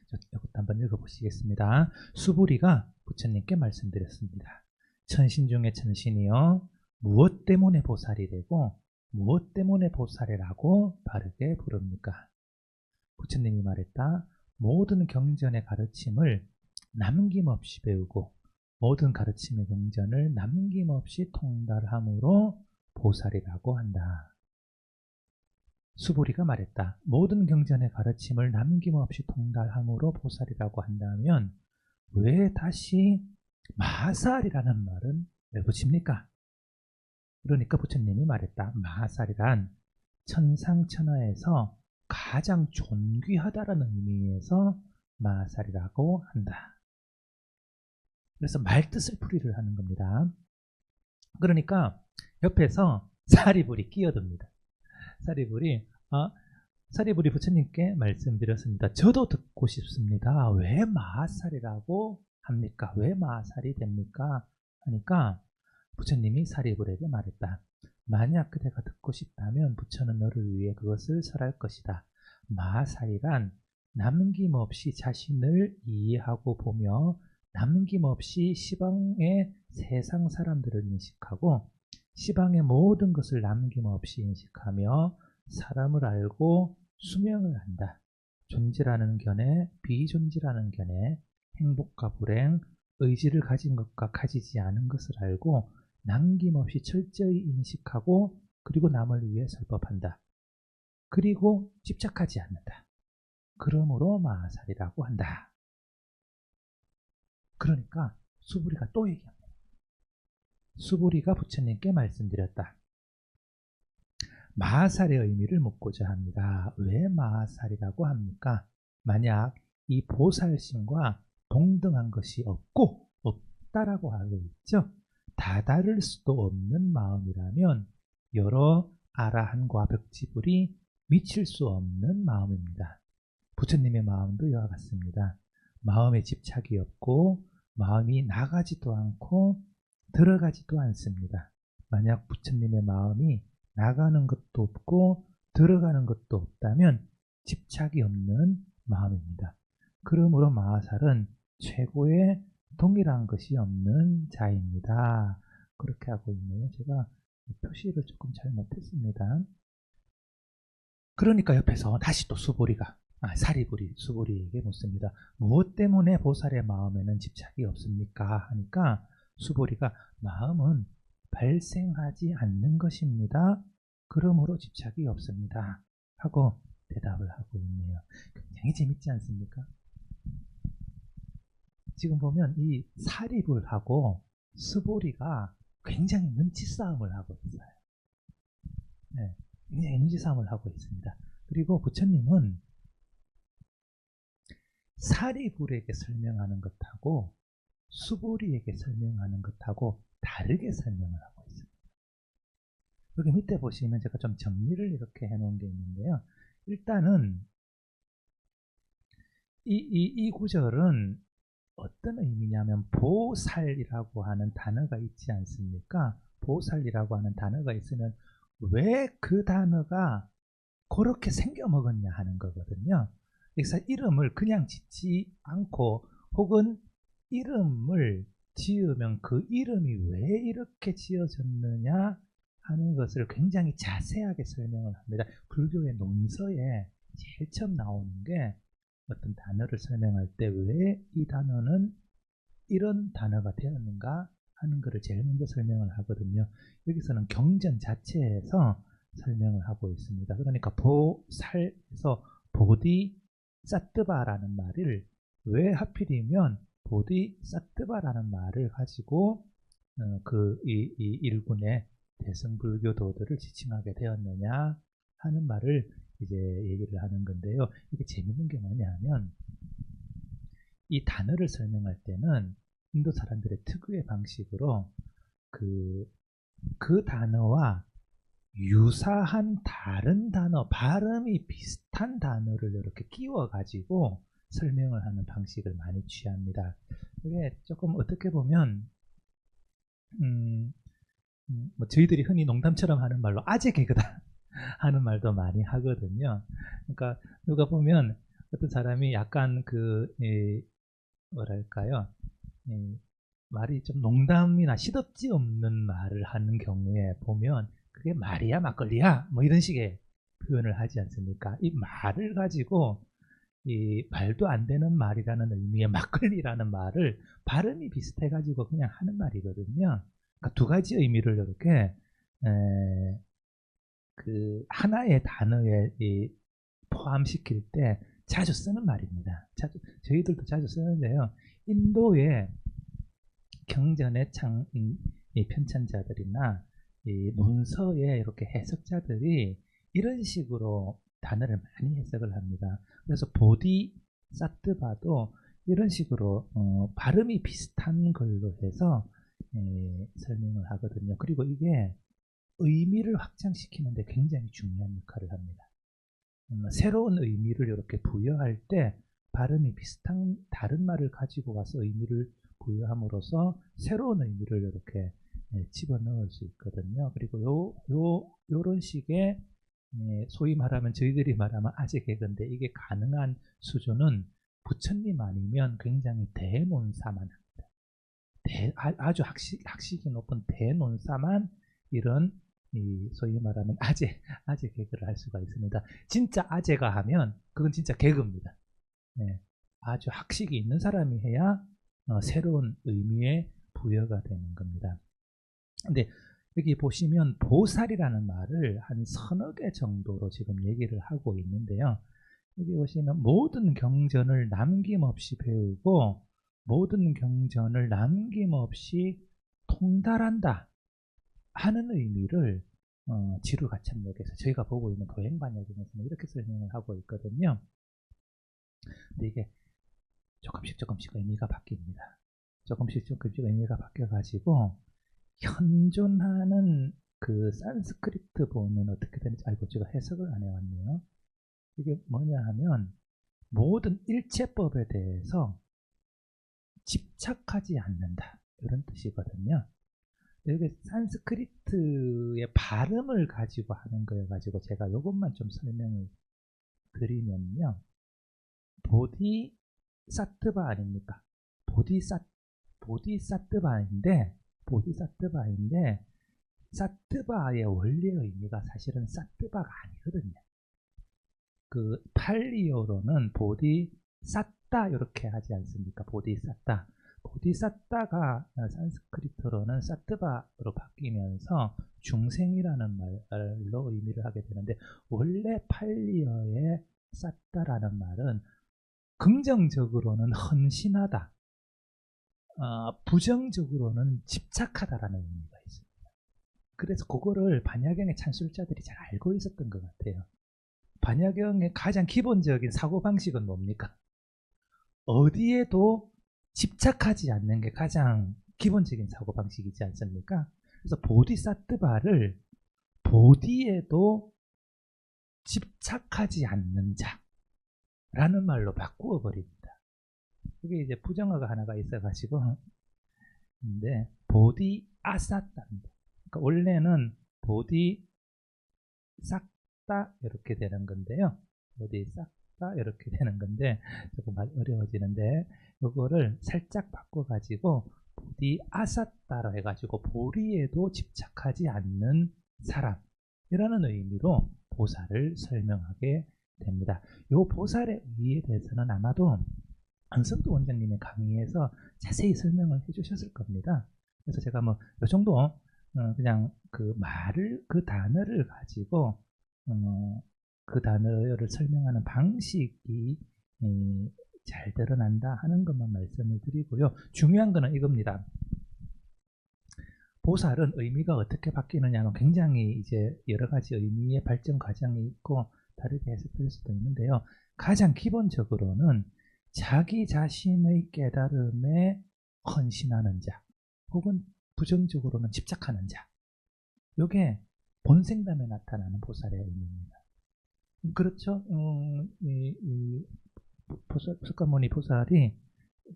이것도 한번 읽어보시겠습니다. 수부리가 부처님께 말씀드렸습니다. 천신 중에 천신이여 무엇 때문에 보살이 되고 무엇 때문에 보살이라고 바르게 부릅니까? 부처님이 말했다. 모든 경전의 가르침을 남김없이 배우고 모든 가르침의 경전을 남김없이 통달함으로 보살이라고 한다. 수보리가 말했다. 모든 경전의 가르침을 남김없이 통달함으로 보살이라고 한다면 왜 다시 마살이라는 말은 왜 붙입니까? 그러니까 부처님이 말했다. 마살이란 천상천하에서 가장 존귀하다라는 의미에서 마살이라고 한다. 그래서 말뜻을 풀이를 하는 겁니다. 그러니까 옆에서 사리불이 끼어듭니다. 사리불이 부처님께 말씀드렸습니다. 저도 듣고 싶습니다. 왜 마살이라고 합니까? 왜 마살이 됩니까? 하니까 부처님이 사리불에게 말했다. 만약 그대가 듣고 싶다면 부처는 너를 위해 그것을 설할 것이다. 마살이란 남김없이 자신을 이해하고 보며 남김없이 시방의 세상 사람들을 인식하고 시방의 모든 것을 남김없이 인식하며 사람을 알고 수명을 한다. 존재라는 견해, 비존재라는 견해, 행복과 불행, 의지를 가진 것과 가지지 않은 것을 알고 남김없이 철저히 인식하고 그리고 남을 위해 설법한다. 그리고 집착하지 않는다. 그러므로 마살이라고 한다. 그러니까 수보리가 또 얘기합니다. 수보리가 부처님께 말씀드렸다. 마살의 의미를 묻고자 합니다. 왜 마살이라고 합니까? 만약 이 보살심과 동등한 것이 없다라고 하고 있죠. 다다를 수도 없는 마음이라면 여러 아라한과 벽지불이 미칠 수 없는 마음입니다. 부처님의 마음도 이와 같습니다. 마음에 집착이 없고 마음이 나가지도 않고 들어가지도 않습니다. 만약 부처님의 마음이 나가는 것도 없고 들어가는 것도 없다면 집착이 없는 마음입니다. 그러므로 마살은 최고의 동일한 것이 없는 자입니다. 그렇게 하고 있네요. 제가 표시를 조금 잘못했습니다. 그러니까 옆에서 다시 또 수보리에게 묻습니다. 무엇 때문에 보살의 마음에는 집착이 없습니까? 하니까 수보리가 마음은 발생하지 않는 것입니다. 그러므로 집착이 없습니다. 하고 대답을 하고 있네요. 굉장히 재밌지 않습니까? 지금 보면 이 사리불하고 수보리가 굉장히 눈치 싸움을 하고 있어요. 네, 굉장히 눈치 싸움을 하고 있습니다. 그리고 부처님은 사리불에게 설명하는 것하고 수보리에게 설명하는 것하고 다르게 설명을 하고 있습니다. 여기 밑에 보시면 제가 좀 정리를 이렇게 해놓은 게 있는데요. 일단은 이 구절은 어떤 의미냐면 보살이라고 하는 단어가 있지 않습니까? 보살이라고 하는 단어가 있으면 왜 그 단어가 그렇게 생겨먹었냐 하는 거거든요. 그래서 이름을 그냥 짓지 않고 혹은 이름을 지으면 그 이름이 왜 이렇게 지어졌느냐 하는 것을 굉장히 자세하게 설명을 합니다. 불교의 논서에 제일 처음 나오는 게 어떤 단어를 설명할 때 왜 이 단어는 이런 단어가 되었는가 하는 것을 제일 먼저 설명을 하거든요. 여기서는 경전 자체에서 설명을 하고 있습니다. 그러니까 보살에서 보디사트바라는 말을 왜 하필이면 보디사트바라는 말을 가지고 이 일군의 대승불교도들을 지칭하게 되었느냐 하는 말을 이제 얘기를 하는 건데요. 이게 재밌는 게 뭐냐면 이 단어를 설명할 때는 인도 사람들의 특유의 방식으로 그 단어와 유사한 다른 단어, 발음이 비슷한 단어를 이렇게 끼워 가지고 설명을 하는 방식을 많이 취합니다. 이게 조금 어떻게 보면 뭐 저희들이 흔히 농담처럼 하는 말로 아재 개그다 하는 말도 많이 하거든요. 그러니까 누가 보면 어떤 사람이 약간 뭐랄까요, 말이 좀 농담이나 시덥지 없는 말을 하는 경우에 보면 그게 말이야 막걸리야 뭐 이런 식의 표현을 하지 않습니까? 이 말을 가지고 이 말도 안 되는 말이라는 의미의 막걸리라는 말을 발음이 비슷해 가지고 그냥 하는 말이거든요. 그러니까 두 가지 의미를 이렇게 그 하나의 단어에 포함시킬 때 자주 쓰는 말입니다. 저희들도 자주 쓰는데요. 인도의 경전의 이 편찬자들이나 이 논서의 이렇게 해석자들이 이런 식으로 단어를 많이 해석을 합니다. 그래서 보디사트바도 이런 식으로 발음이 비슷한 걸로 해서 설명을 하거든요. 그리고 이게 의미를 확장시키는데 굉장히 중요한 역할을 합니다. 새로운 의미를 이렇게 부여할 때 발음이 비슷한 다른 말을 가지고 와서 의미를 부여함으로써 새로운 의미를 이렇게 집어넣을 수 있거든요. 그리고 요런 식의 소위 말하면 저희들이 말하면 아재 개그인데 이게 가능한 수준은 부처님 아니면 굉장히 대논사만 합니다. 아주 학식이 높은 대논사만 이런 소위 말하는 아재 개그를 할 수가 있습니다. 진짜 아재가 하면 그건 진짜 개그입니다. 네, 아주 학식이 있는 사람이 해야 새로운 의미의 부여가 되는 겁니다. 근데 여기 보시면 보살이라는 말을 한 서너 개 정도로 지금 얘기를 하고 있는데요. 여기 보시면 모든 경전을 남김없이 배우고 모든 경전을 남김없이 통달한다 하는 의미를 지루가참역에서 저희가 보고 있는 도행반야경에서는 이렇게 설명을 하고 있거든요. 근데 이게 조금씩 의미가 바뀝니다. 조금씩 의미가 바뀌어가지고 현존하는 그 산스크리트 보면 어떻게 되는지, 아이고 제가 해석을 안 해왔네요. 이게 뭐냐 하면 모든 일체법에 대해서 집착하지 않는다 이런 뜻이거든요. 여기 산스크리트의 발음을 가지고 하는 거여 가지고 제가 이것만 좀 설명을 드리면요. 보디사트바 아닙니까? 보디사트바인데 사트바의 원래 의미가 사실은 사트바가 아니거든요. 그 팔리어로는 보디사타 이렇게 하지 않습니까? 보디사타가 산스크리트로는 사트바로 바뀌면서 중생이라는 말로 의미를 하게 되는데, 원래 팔리어의 사타라는 말은 긍정적으로는 헌신하다, 부정적으로는 집착하다라는 의미가 있습니다. 그래서 그거를 반야경의 찬술자들이 잘 알고 있었던 것 같아요. 반야경의 가장 기본적인 사고방식은 뭡니까? 어디에도 집착하지 않는 게 가장 기본적인 사고방식이지 않습니까? 그래서 보디사트바를 보디에도 집착하지 않는 자라는 말로 바꾸어 버립니다. 그게 이제 부정어가 하나가 있어가지고, 근데 보디아사타입니다. 그러니까 원래는 보디삭다 이렇게 되는 건데요. 보디삭다 이렇게 되는 건데 조금 어려워지는데, 이거를 살짝 바꿔가지고 보디아사타로 해가지고 보리에도 집착하지 않는 사람이라는 의미로 보살을 설명하게 됩니다. 이 보살의 의의에 대해서는 아마도 안성도 원장님의 강의에서 자세히 설명을 해주셨을 겁니다. 그래서 제가 뭐 이 정도 그냥 그 단어를 가지고 그 단어를 설명하는 방식이 잘 드러난다 하는 것만 말씀을 드리고요. 중요한 거는 이겁니다. 보살은 의미가 어떻게 바뀌느냐는 굉장히 이제 여러 가지 의미의 발전 과정이 있고 다르게 해석될 수도 있는데요. 가장 기본적으로는 자기 자신의 깨달음에 헌신하는 자, 혹은 부정적으로는 집착하는 자, 이게 본생담에 나타나는 보살의 의미입니다. 그렇죠? 석가모니 보살이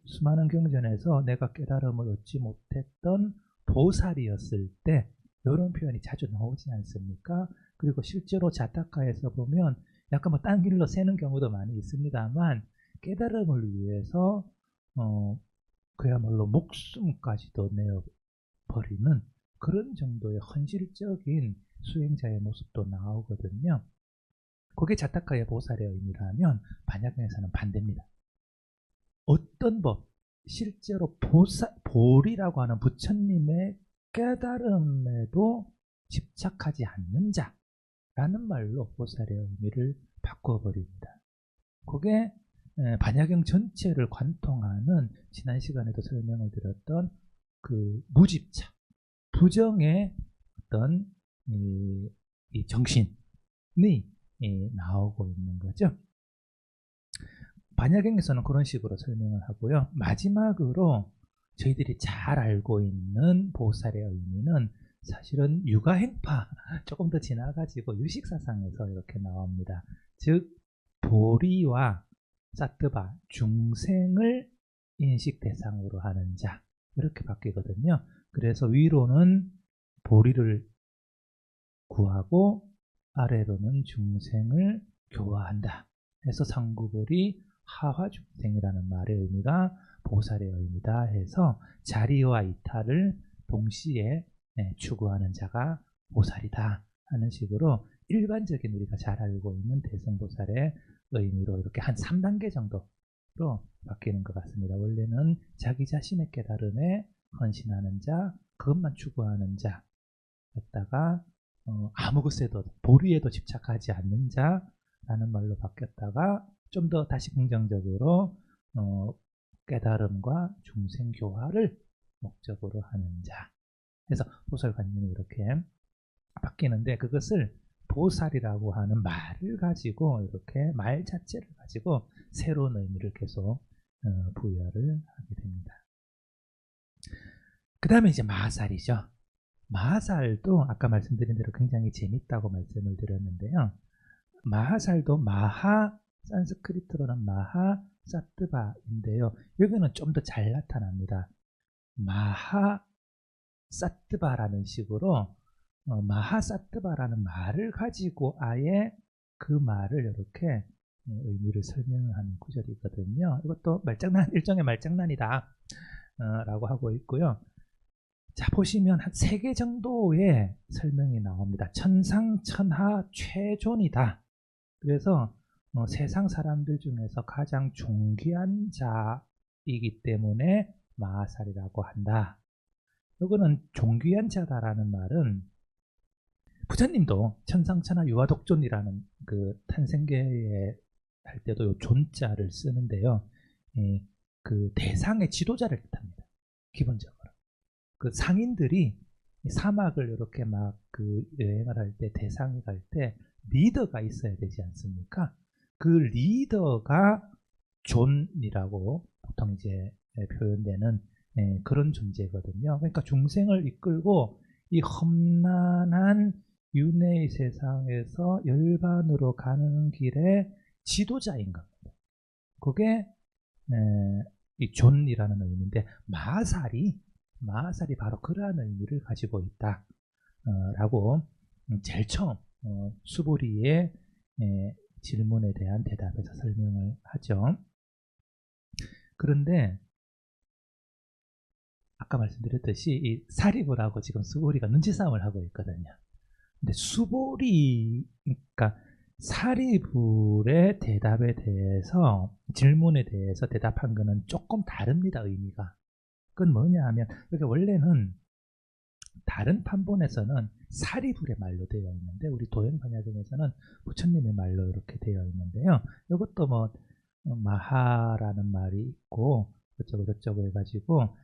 수많은 경전에서 내가 깨달음을 얻지 못했던 보살이었을 때 이런 표현이 자주 나오지 않습니까? 그리고 실제로 자타카에서 보면 약간 뭐 딴 길로 새는 경우도 많이 있습니다만, 깨달음을 위해서 그야말로 목숨까지도 내어버리는 그런 정도의 헌실적인 수행자의 모습도 나오거든요. 그게 자타카의 보살의 의미라면 반야경에서는 반대입니다. 어떤 법, 실제로 보리라고 하는 부처님의 깨달음에도 집착하지 않는 자, 라는 말로 보살의 의미를 바꿔버립니다. 그게 반야경 전체를 관통하는 지난 시간에도 설명을 드렸던 그 무집착, 부정의 어떤 이 정신이 나오고 있는 거죠. 반야경에서는 그런 식으로 설명을 하고요. 마지막으로 저희들이 잘 알고 있는 보살의 의미는 사실은 육아행파 조금 더 지나가지고 유식사상에서 이렇게 나옵니다. 즉 보리와 사뜨바 중생을 인식 대상으로 하는 자 이렇게 바뀌거든요. 그래서 위로는 보리를 구하고 아래로는 중생을 교화한다 해서 상구보리 하화중생이라는 말의 의미가 보살의 의미다 해서 자리와 이탈을 동시에 추구하는 자가 보살이다 하는 식으로 일반적인 우리가 잘 알고 있는 대승보살의 의미로 이렇게 한 3단계 정도로 바뀌는 것 같습니다. 원래는 자기 자신의 깨달음에 헌신하는 자, 그것만 추구하는 자였다가 아무 것에도 보리에도 집착하지 않는 자라는 말로 바뀌었다가 좀 더 다시 긍정적으로 깨달음과 중생 교화를 목적으로 하는 자. 그래서 보살관념이 이렇게 바뀌는데 그것을 보살이라고 하는 말을 가지고 이렇게 말 자체를 가지고 새로운 의미를 계속 부여를 하게 됩니다. 그 다음에 이제 마하살이죠. 마하살도 아까 말씀드린 대로 굉장히 재밌다고 말씀을 드렸는데요. 마하살도 마하 산스크리트로는 마하 사뜨바인데요. 여기는 좀 더 잘 나타납니다. 마하 사뜨바라는 식으로 마하 사뜨바라는 말을 가지고 아예 그 말을 이렇게 의미를 설명하는 구절이 있거든요. 이것도 말장난, 일종의 말장난이다 라고 하고 있고요. 자, 보시면 한 3개 정도의 설명이 나옵니다. 천상천하 최존이다. 그래서 세상 사람들 중에서 가장 존귀한 자이기 때문에 마하살이라고 한다. 이거는 존귀한 자다라는 말은 부처님도 천상천하 유화독존이라는 그 탄생계에 할 때도 요 존자를 쓰는데요. 그 대상의 지도자를 뜻합니다. 기본적으로. 그 상인들이 사막을 이렇게 막 그 여행을 할 때 대상이 갈 때 리더가 있어야 되지 않습니까? 그 리더가 존이라고 보통 이제 표현되는 그런 존재거든요. 그러니까 중생을 이끌고 이 험난한 윤회의 세상에서 열반으로 가는 길의 지도자인 겁니다. 그게 이 존이라는 의미인데 마하살이 바로 그러한 의미를 가지고 있다 라고 제일 처음 수보리의 질문에 대한 대답에서 설명을 하죠. 그런데 아까 말씀드렸듯이 이 사리불하고 지금 수보리가 눈치싸움을 하고 있거든요. 근데 수보리, 그러니까 사리불의 대답에 대해서, 질문에 대해서 대답한 거는 조금 다릅니다, 의미가. 그건 뭐냐 하면, 이게 원래는 다른 판본에서는 사리불의 말로 되어 있는데, 우리 도행번야경에서는 부처님의 말로 이렇게 되어 있는데요. 이것도 뭐, 마하라는 말이 있고, 어쩌고 저쩌고 해가지고,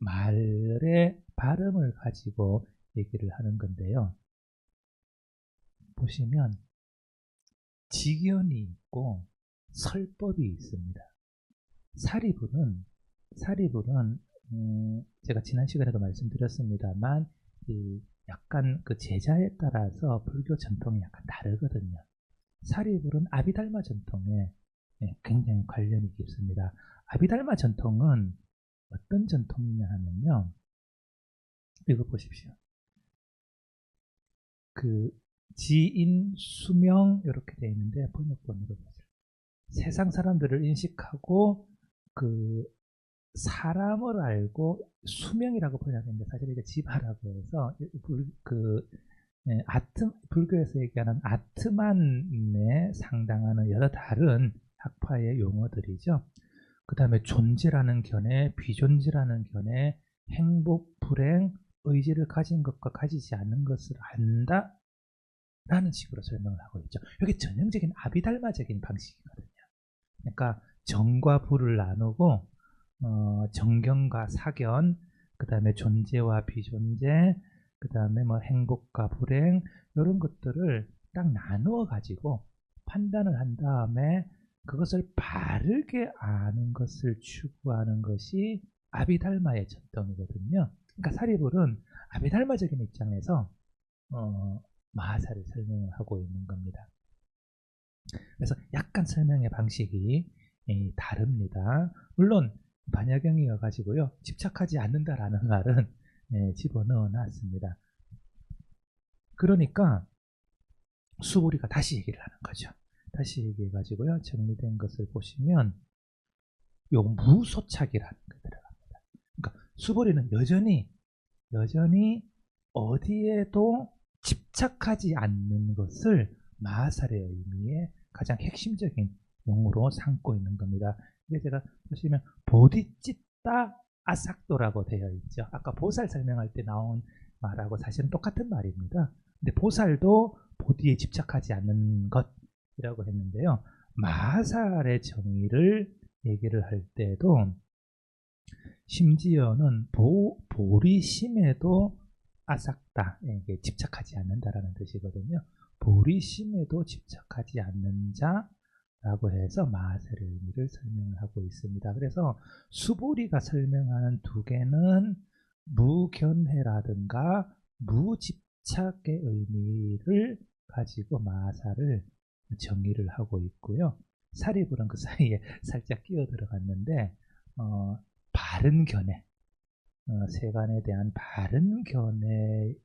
말의 발음을 가지고 얘기를 하는 건데요. 보시면 직연이 있고 설법이 있습니다. 사리불은 제가 지난 시간에도 말씀드렸습니다만 약간 그 제자에 따라서 불교 전통이 약간 다르거든요. 사리불은 아비달마 전통에 굉장히 관련이 깊습니다. 아비달마 전통은 어떤 전통이냐 하면요. 이거 보십시오. 그 지인, 수명 이렇게 되어 있는데 번역본으로 보세요. 세상 사람들을 인식하고 그 사람을 알고 수명이라고 번역했는데 사실 이게 지바라고 해서 불교에서 얘기하는 아트만에 상당하는 여러 다른 학파의 용어들이죠. 그 다음에 존재라는 견해, 비존재라는 견해, 행복, 불행, 의지를 가진 것과 가지지 않는 것을 안다. 라는 식으로 설명을 하고 있죠. 이게 전형적인 아비달마적인 방식이거든요. 그러니까 정과 부를 나누고 정견과 사견, 그 다음에 존재와 비존재, 그 다음에 뭐 행복과 불행, 이런 것들을 딱 나누어 가지고 판단을 한 다음에 그것을 바르게 아는 것을 추구하는 것이 아비달마의 전통이거든요. 그러니까 사리불은 아비달마적인 입장에서 마하사를 설명을 하고 있는 겁니다. 그래서 약간 설명의 방식이 다릅니다. 물론 반야경이어 가지고요, 집착하지 않는다라는 말은 집어넣어 놨습니다. 그러니까 수보리가 다시 얘기를 하는 거죠. 다시 얘기해 가지고요, 정리된 것을 보시면 요 무소착이라는 게 들어갑니다. 그러니까 수보리는 여전히 어디에도 집착하지 않는 것을 마하살의 의미의 가장 핵심적인 용어로 삼고 있는 겁니다. 이게 제가 보시면 보디찌따 아삭도라고 되어 있죠. 아까 보살 설명할 때 나온 말하고 사실은 똑같은 말입니다. 근데 보살도 보디에 집착하지 않는 것이라고 했는데요. 마하살의 정의를 얘기를 할 때도 심지어는 보리심에도 아삭다, 이게 집착하지 않는다라는 뜻이거든요. 보리심에도 집착하지 않는 자라고 해서 마하살의 의미를 설명을 하고 있습니다. 그래서 수보리가 설명하는 두 개는 무견해라든가 무집착의 의미를 가지고 마하살을 정의를 하고 있고요. 사리불은 그 사이에 살짝 끼어 들어갔는데 바른 견해, 세간에 대한 바른 견해와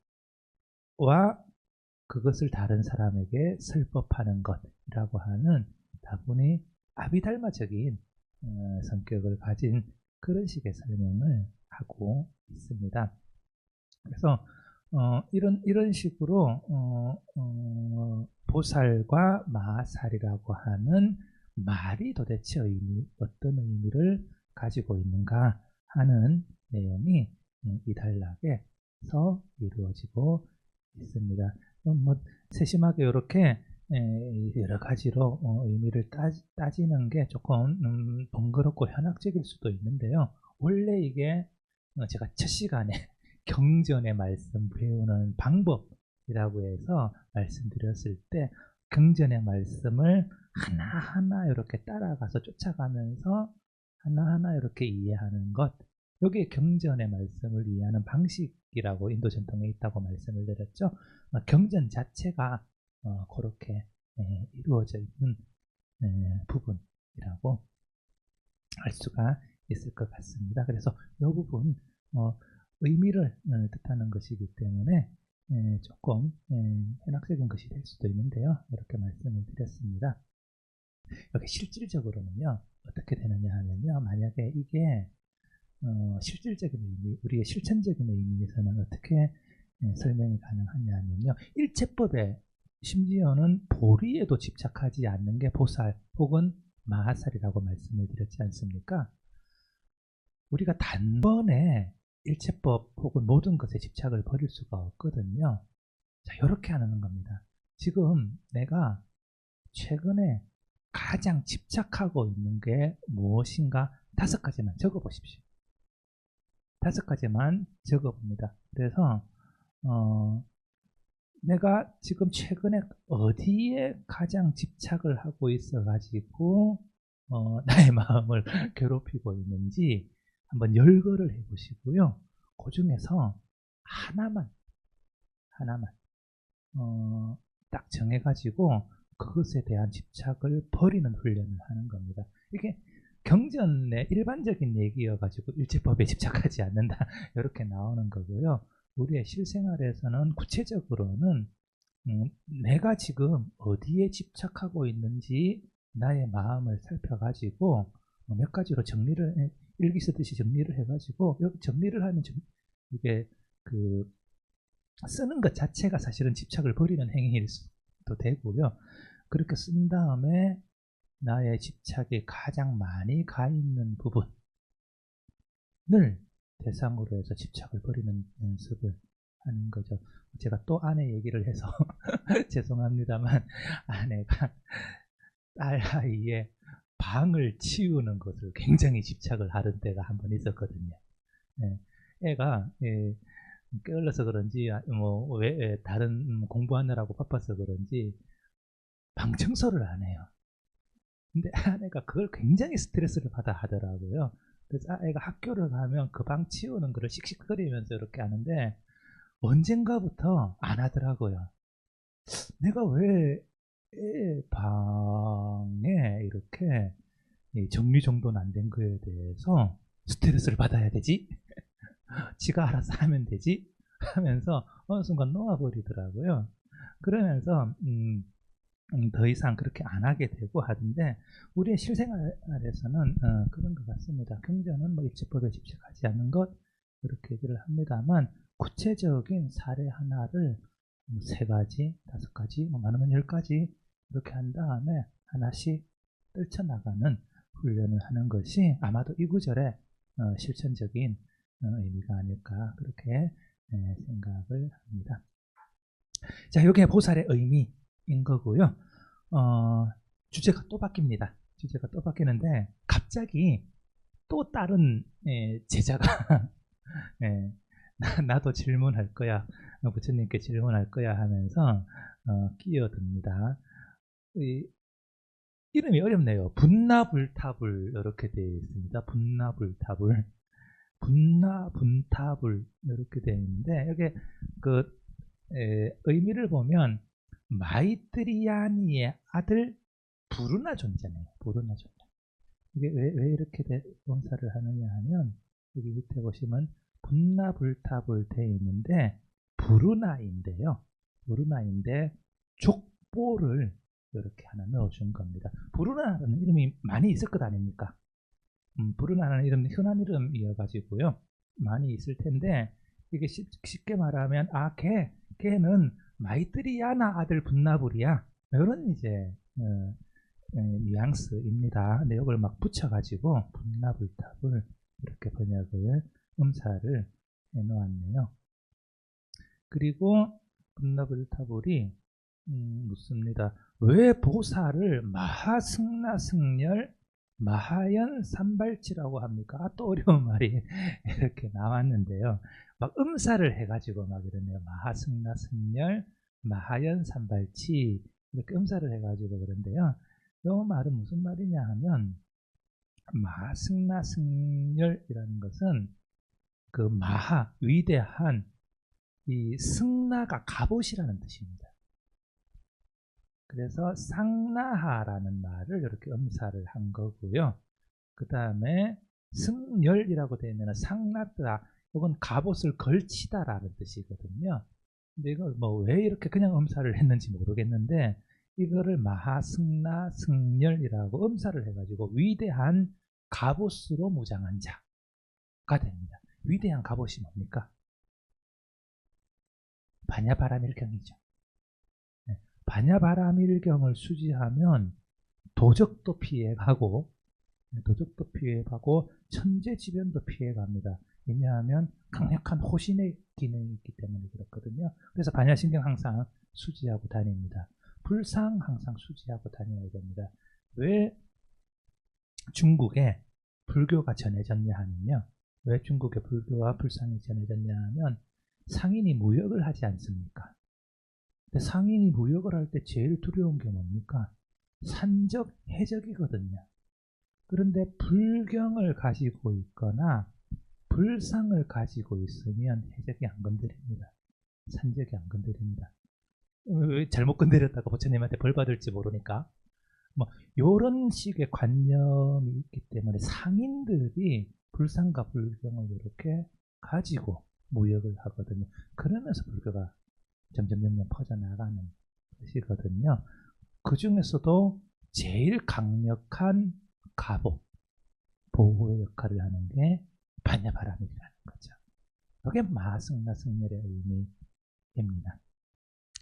그것을 다른 사람에게 설법하는 것이라고 하는 다분히 아비달마적인 성격을 가진 그런 식의 설명을 하고 있습니다. 그래서 이런 식으로 보살과 마하살이라고 하는 말이 도대체 어떤 의미를 가지고 있는가 하는 내용이 이 단락에서 이루어지고 있습니다. 뭐 세심하게 이렇게 여러 가지로 의미를 따지는 게 조금 번거롭고 현학적일 수도 있는데요. 원래 이게 제가 첫 시간에 경전의 말씀 배우는 방법이라고 해서 말씀드렸을 때 경전의 말씀을 하나하나 이렇게 따라가서 쫓아가면서 하나하나 이렇게 이해하는 것, 여기에 경전의 말씀을 이해하는 방식이라고 인도 전통에 있다고 말씀을 드렸죠. 경전 자체가 그렇게 이루어져 있는 부분이라고 알 수가 있을 것 같습니다. 그래서 이 부분 의미를 뜻하는 것이기 때문에 조금 현학적인 것이 될 수도 있는데요. 이렇게 말씀을 드렸습니다. 여기 실질적으로는요, 어떻게 되느냐 하면요, 만약에 이게 실질적인 의미, 우리의 실천적인 의미에서는 어떻게 설명이 가능하냐 하면요, 일체법에 심지어는 보리에도 집착하지 않는 게 보살 혹은 마하살이라고 말씀을 드렸지 않습니까? 우리가 단번에 일체법 혹은 모든 것에 집착을 버릴 수가 없거든요. 자, 이렇게 하는 겁니다. 지금 내가 최근에 가장 집착하고 있는 게 무엇인가 5가지만 적어 보십시오. 5가지만 적어 봅니다. 그래서 내가 지금 최근에 어디에 가장 집착을 하고 있어 가지고 나의 마음을 괴롭히고 있는지 한번 열거를 해 보시고요. 그 중에서 하나만 딱 정해 가지고 그것에 대한 집착을 버리는 훈련을 하는 겁니다. 이게 경전의 일반적인 얘기여 가지고 일체법에 집착하지 않는다 이렇게 나오는 거고요. 우리의 실생활에서는 구체적으로는 내가 지금 어디에 집착하고 있는지 나의 마음을 살펴가지고 몇 가지로 정리를 일기 쓰듯이 정리를 해가지고 여기 정리를 하면 이게 그 쓰는 것 자체가 사실은 집착을 버리는 행위일 수도 되고요. 그렇게 쓴 다음에 나의 집착이 가장 많이 가 있는 부분을 대상으로 해서 집착을 버리는 연습을 하는 거죠. 제가 또 아내 얘기를 해서 죄송합니다만 아내가 딸 아이의 방을 치우는 것을 굉장히 집착을 하던 때가 한 번 있었거든요. 예, 애가 게을러서 그런지 왜 다른 공부하느라고 바빠서 그런지 방 청소를 안 해요. 근데 아내가 그걸 굉장히 스트레스를 받아 하더라고요. 그래서 애가 학교를 가면 그 방 치우는 거를 씩씩거리면서 이렇게 하는데 언젠가부터 안 하더라고요. 내가 왜 애 방에 이렇게 정리정돈 안 된 거에 대해서 스트레스를 받아야 되지? 지가 알아서 하면 되지? 하면서 어느 순간 놓아버리더라고요. 그러면서 더 이상 그렇게 안 하게 되고 하던데 우리의 실생활에서는 그런 것 같습니다. 경전은 뭐 일체법에 집착하지 않는 것 이렇게 얘기를 합니다만 구체적인 사례 하나를 3가지, 5가지, 뭐 많으면 10가지 이렇게 한 다음에 하나씩 떨쳐나가는 훈련을 하는 것이 아마도 이 구절의 실천적인 의미가 아닐까 그렇게 생각을 합니다. 자, 이게 보살의 의미인 거고요. 주제가 또 바뀝니다. 주제가 또 바뀌는데 갑자기 또 다른 제자가 나도 질문할 거야, 부처님께 질문할 거야 하면서 끼어듭니다. 이름이 어렵네요. 분나불타불 이렇게 되어 있습니다. 분나불타불, 분나분타불 이렇게 되어 있는데 여기 그 의미를 보면 마이트리야니의 아들 부르나 존재네요. 부르나 존재. 이게 왜 이렇게 원사를 하느냐 하면 여기 밑에 보시면 분나불탑을 되어 있는데 부르나인데요. 부르나인데 족보를 이렇게 하나 넣어준 겁니다. 부르나라는 이름이 많이 있을 것 아닙니까? 부르나라는 이름은 흔한 이름이어가지고요. 많이 있을 텐데 이게 쉽게 말하면 걔는 마이트리야나 아들 분나불이야. 이런 이제 뉘앙스입니다. 근데 이걸 막 붙여가지고 분나불탑을 이렇게 번역을 음사를 해놓았네요. 그리고 분나불타불이 묻습니다. 왜 보살을 마하승라승열 마하연 삼발치라고 합니까? 또 어려운 말이 이렇게 나왔는데요. 막 음사를 해가지고 막 이러네요. 마하승라승열 마하연 삼발치 이렇게 음사를 해가지고 그런데요. 이 말은 무슨 말이냐 하면 마하승라승열이라는 것은 그 마하 위대한 이 승나가 갑옷이라는 뜻입니다. 그래서 상나하라는 말을 이렇게 음사를 한 거고요. 그 다음에 승열이라고 되어 있는 상나다, 이건 갑옷을 걸치다라는 뜻이거든요. 근데 이걸 뭐 왜 이렇게 그냥 음사를 했는지 모르겠는데 이거를 마하승나 승열이라고 음사를 해가지고 위대한 갑옷으로 무장한 자가 됩니다. 위대한 갑옷이 뭡니까? 반야바라밀경이죠. 반야바라밀경을 수지하면 도적도 피해가고 천재지변도 피해갑니다. 왜냐하면 강력한 호신의 기능이 있기 때문에 그렇거든요. 그래서 반야신경 항상 수지하고 다닙니다. 불상 항상 수지하고 다녀야 됩니다. 왜 중국에 불교가 전해졌냐 하면요. 왜 중국에 불교와 불상이 전해졌냐 하면 상인이 무역을 하지 않습니까? 근데 상인이 무역을 할 때 제일 두려운 게 뭡니까? 산적, 해적이거든요. 그런데 불경을 가지고 있거나 불상을 가지고 있으면 해적이 안 건드립니다. 산적이 안 건드립니다. 왜 잘못 건드렸다고 부처님한테 벌 받을지 모르니까. 뭐 이런 식의 관념이 있기 때문에 상인들이 불상과 불경을 이렇게 가지고 무역을 하거든요. 그러면서 불교가 점점 퍼져나가는 것이거든요. 그 중에서도 제일 강력한 갑옷, 보호의 역할을 하는 게 반야바람이라는 거죠. 이게 마하승라승열의 의미입니다.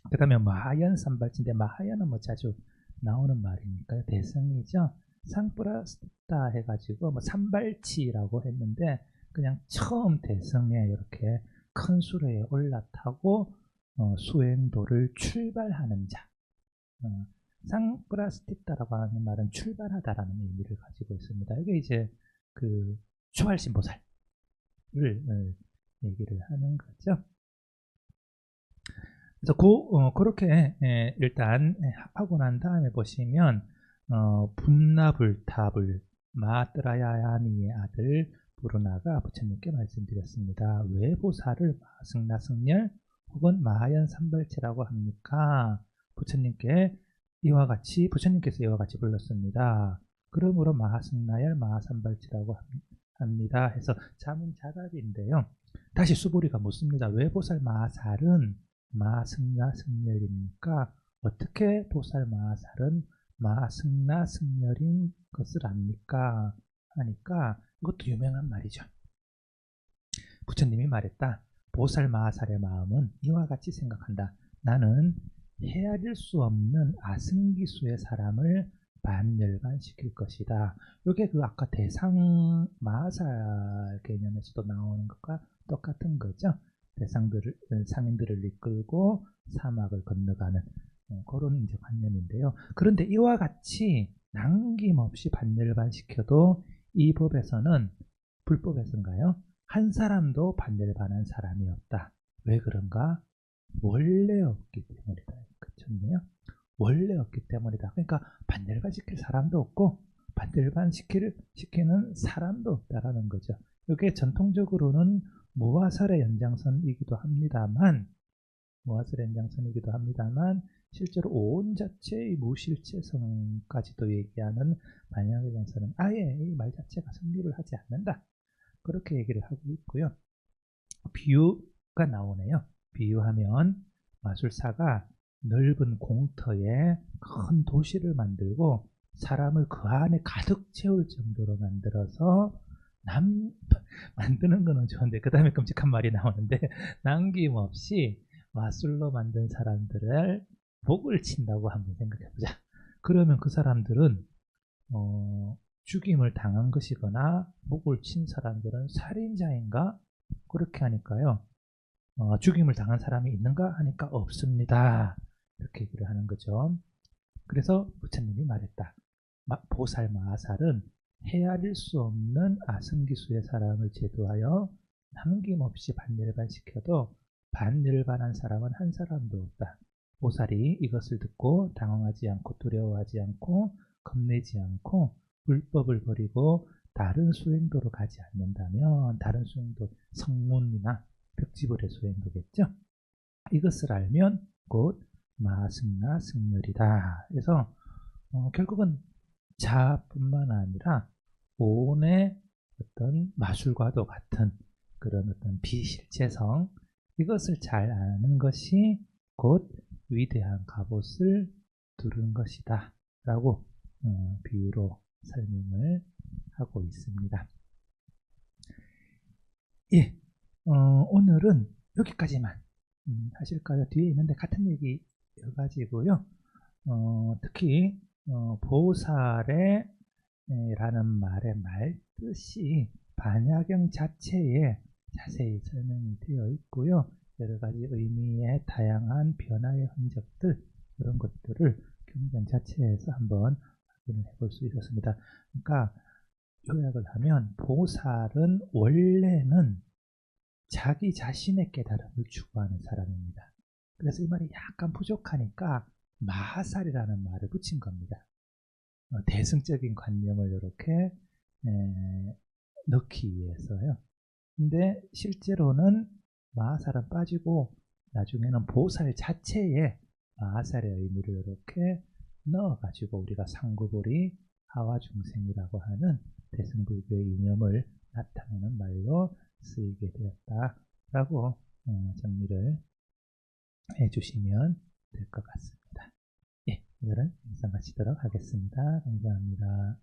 그 다음에 마하연 삼발치인데 마하연은 뭐 자주 나오는 말이니까요. 대승이죠. 상프라스타 해가지고 뭐 삼발치라고 했는데 그냥 처음 대승에 이렇게 큰 수레에 올라타고 수행도를 출발하는 자. 상프라스티타라고 하는 말은 출발하다라는 의미를 가지고 있습니다. 이게 이제 그 초할신보살을 얘기를 하는 거죠. 그래서 그렇게 일단 하고 난 다음에 보시면 분나불탑을 마트라야야니의 아들 부르나가 부처님께 말씀드렸습니다. 왜 보살을 마승나승열 혹은 마하연삼발체라고 합니까? 부처님께서 이와 같이 불렀습니다. 그러므로 마하승나열 마하삼발체라고 합니다. 해서 자문자답인데요. 다시 수보리가 묻습니다. 왜 보살 마살은 마승나승열입니까? 어떻게 보살 마살은 마승나승열인 것을 압니까? 하니까 이것도 유명한 말이죠. 부처님이 말했다. 보살 마살의 마음은 이와 같이 생각한다. 나는 헤아릴 수 없는 아승기수의 사람을 반열반시킬 것이다. 이게 그 아까 대상 마살 개념에서도 나오는 것과 똑같은 거죠. 상인들을 이끌고 사막을 건너가는 그런 이제 관념인데요. 그런데 이와 같이 남김없이 반열반시켜도 이 법에서는 불법에서인가요? 한 사람도 반열반한 사람이 없다. 왜 그런가? 원래 없기 때문이다. 그렇네요. 원래 없기 때문이다. 그러니까 반열반시킬 사람도 없고 반열반시키는 사람도 없다라는 거죠. 이게 전통적으로는 무화설의 연장선이기도 합니다만 실제로 온 자체의 무실체성까지도 얘기하는 반야경에서는 아예 이 말 자체가 성립을 하지 않는다. 그렇게 얘기를 하고 있고요. 비유가 나오네요. 비유하면 마술사가 넓은 공터에 큰 도시를 만들고 사람을 그 안에 가득 채울 정도로 만들어서 만드는 거는 좋은데 그 다음에 끔찍한 말이 나오는데 남김없이 마술로 만든 사람들을 목을 친다고 한번 생각해 보자. 그러면 그 사람들은 죽임을 당한 것이거나 목을 친 사람들은 살인자인가? 그렇게 하니까요. 죽임을 당한 사람이 있는가? 하니까 없습니다. 이렇게 얘기를 하는 거죠. 그래서 부처님이 말했다. 보살 마살은 헤아릴 수 없는 아승기수의 사람을 제도하여 남김없이 반열반시켜도 반열반한 사람은 한 사람도 없다. 보살이 이것을 듣고 당황하지 않고 두려워하지 않고 겁내지 않고 불법을 버리고 다른 수행도로 가지 않는다면 다른 수행도 성문이나 벽지불의 수행도겠죠. 이것을 알면 곧 마승나 승열이다. 그래서 결국은 자뿐만 아니라 온의 어떤 마술과도 같은 그런 어떤 비실체성, 이것을 잘 아는 것이 곧 위대한 갑옷을 두른 것이다 라고 비유로 설명을 하고 있습니다. 예, 오늘은 여기까지만 하실까요? 뒤에 있는데 같은 얘기여가지고요. 특히 보살의 라는 말의 말뜻이 반야경 자체에 자세히 설명이 되어 있고요. 여러 가지 의미의 다양한 변화의 흔적들, 그런 것들을 경전 자체에서 한번 확인을 해볼 수 있었습니다. 그러니까 요약을 하면 보살은 원래는 자기 자신의 깨달음을 추구하는 사람입니다. 그래서 이 말이 약간 부족하니까 마하살이라는 말을 붙인 겁니다. 대승적인 관념을 이렇게 넣기 위해서요. 근데 실제로는 마하살은 빠지고 나중에는 보살 자체에 마하살의 의미를 이렇게 넣어가지고 우리가 상구보리 하와중생이라고 하는 대승불교의 이념을 나타내는 말로 쓰이게 되었다라고 정리를 해주시면 될 것 같습니다. 예, 오늘은 영상 마치도록 하겠습니다. 감사합니다.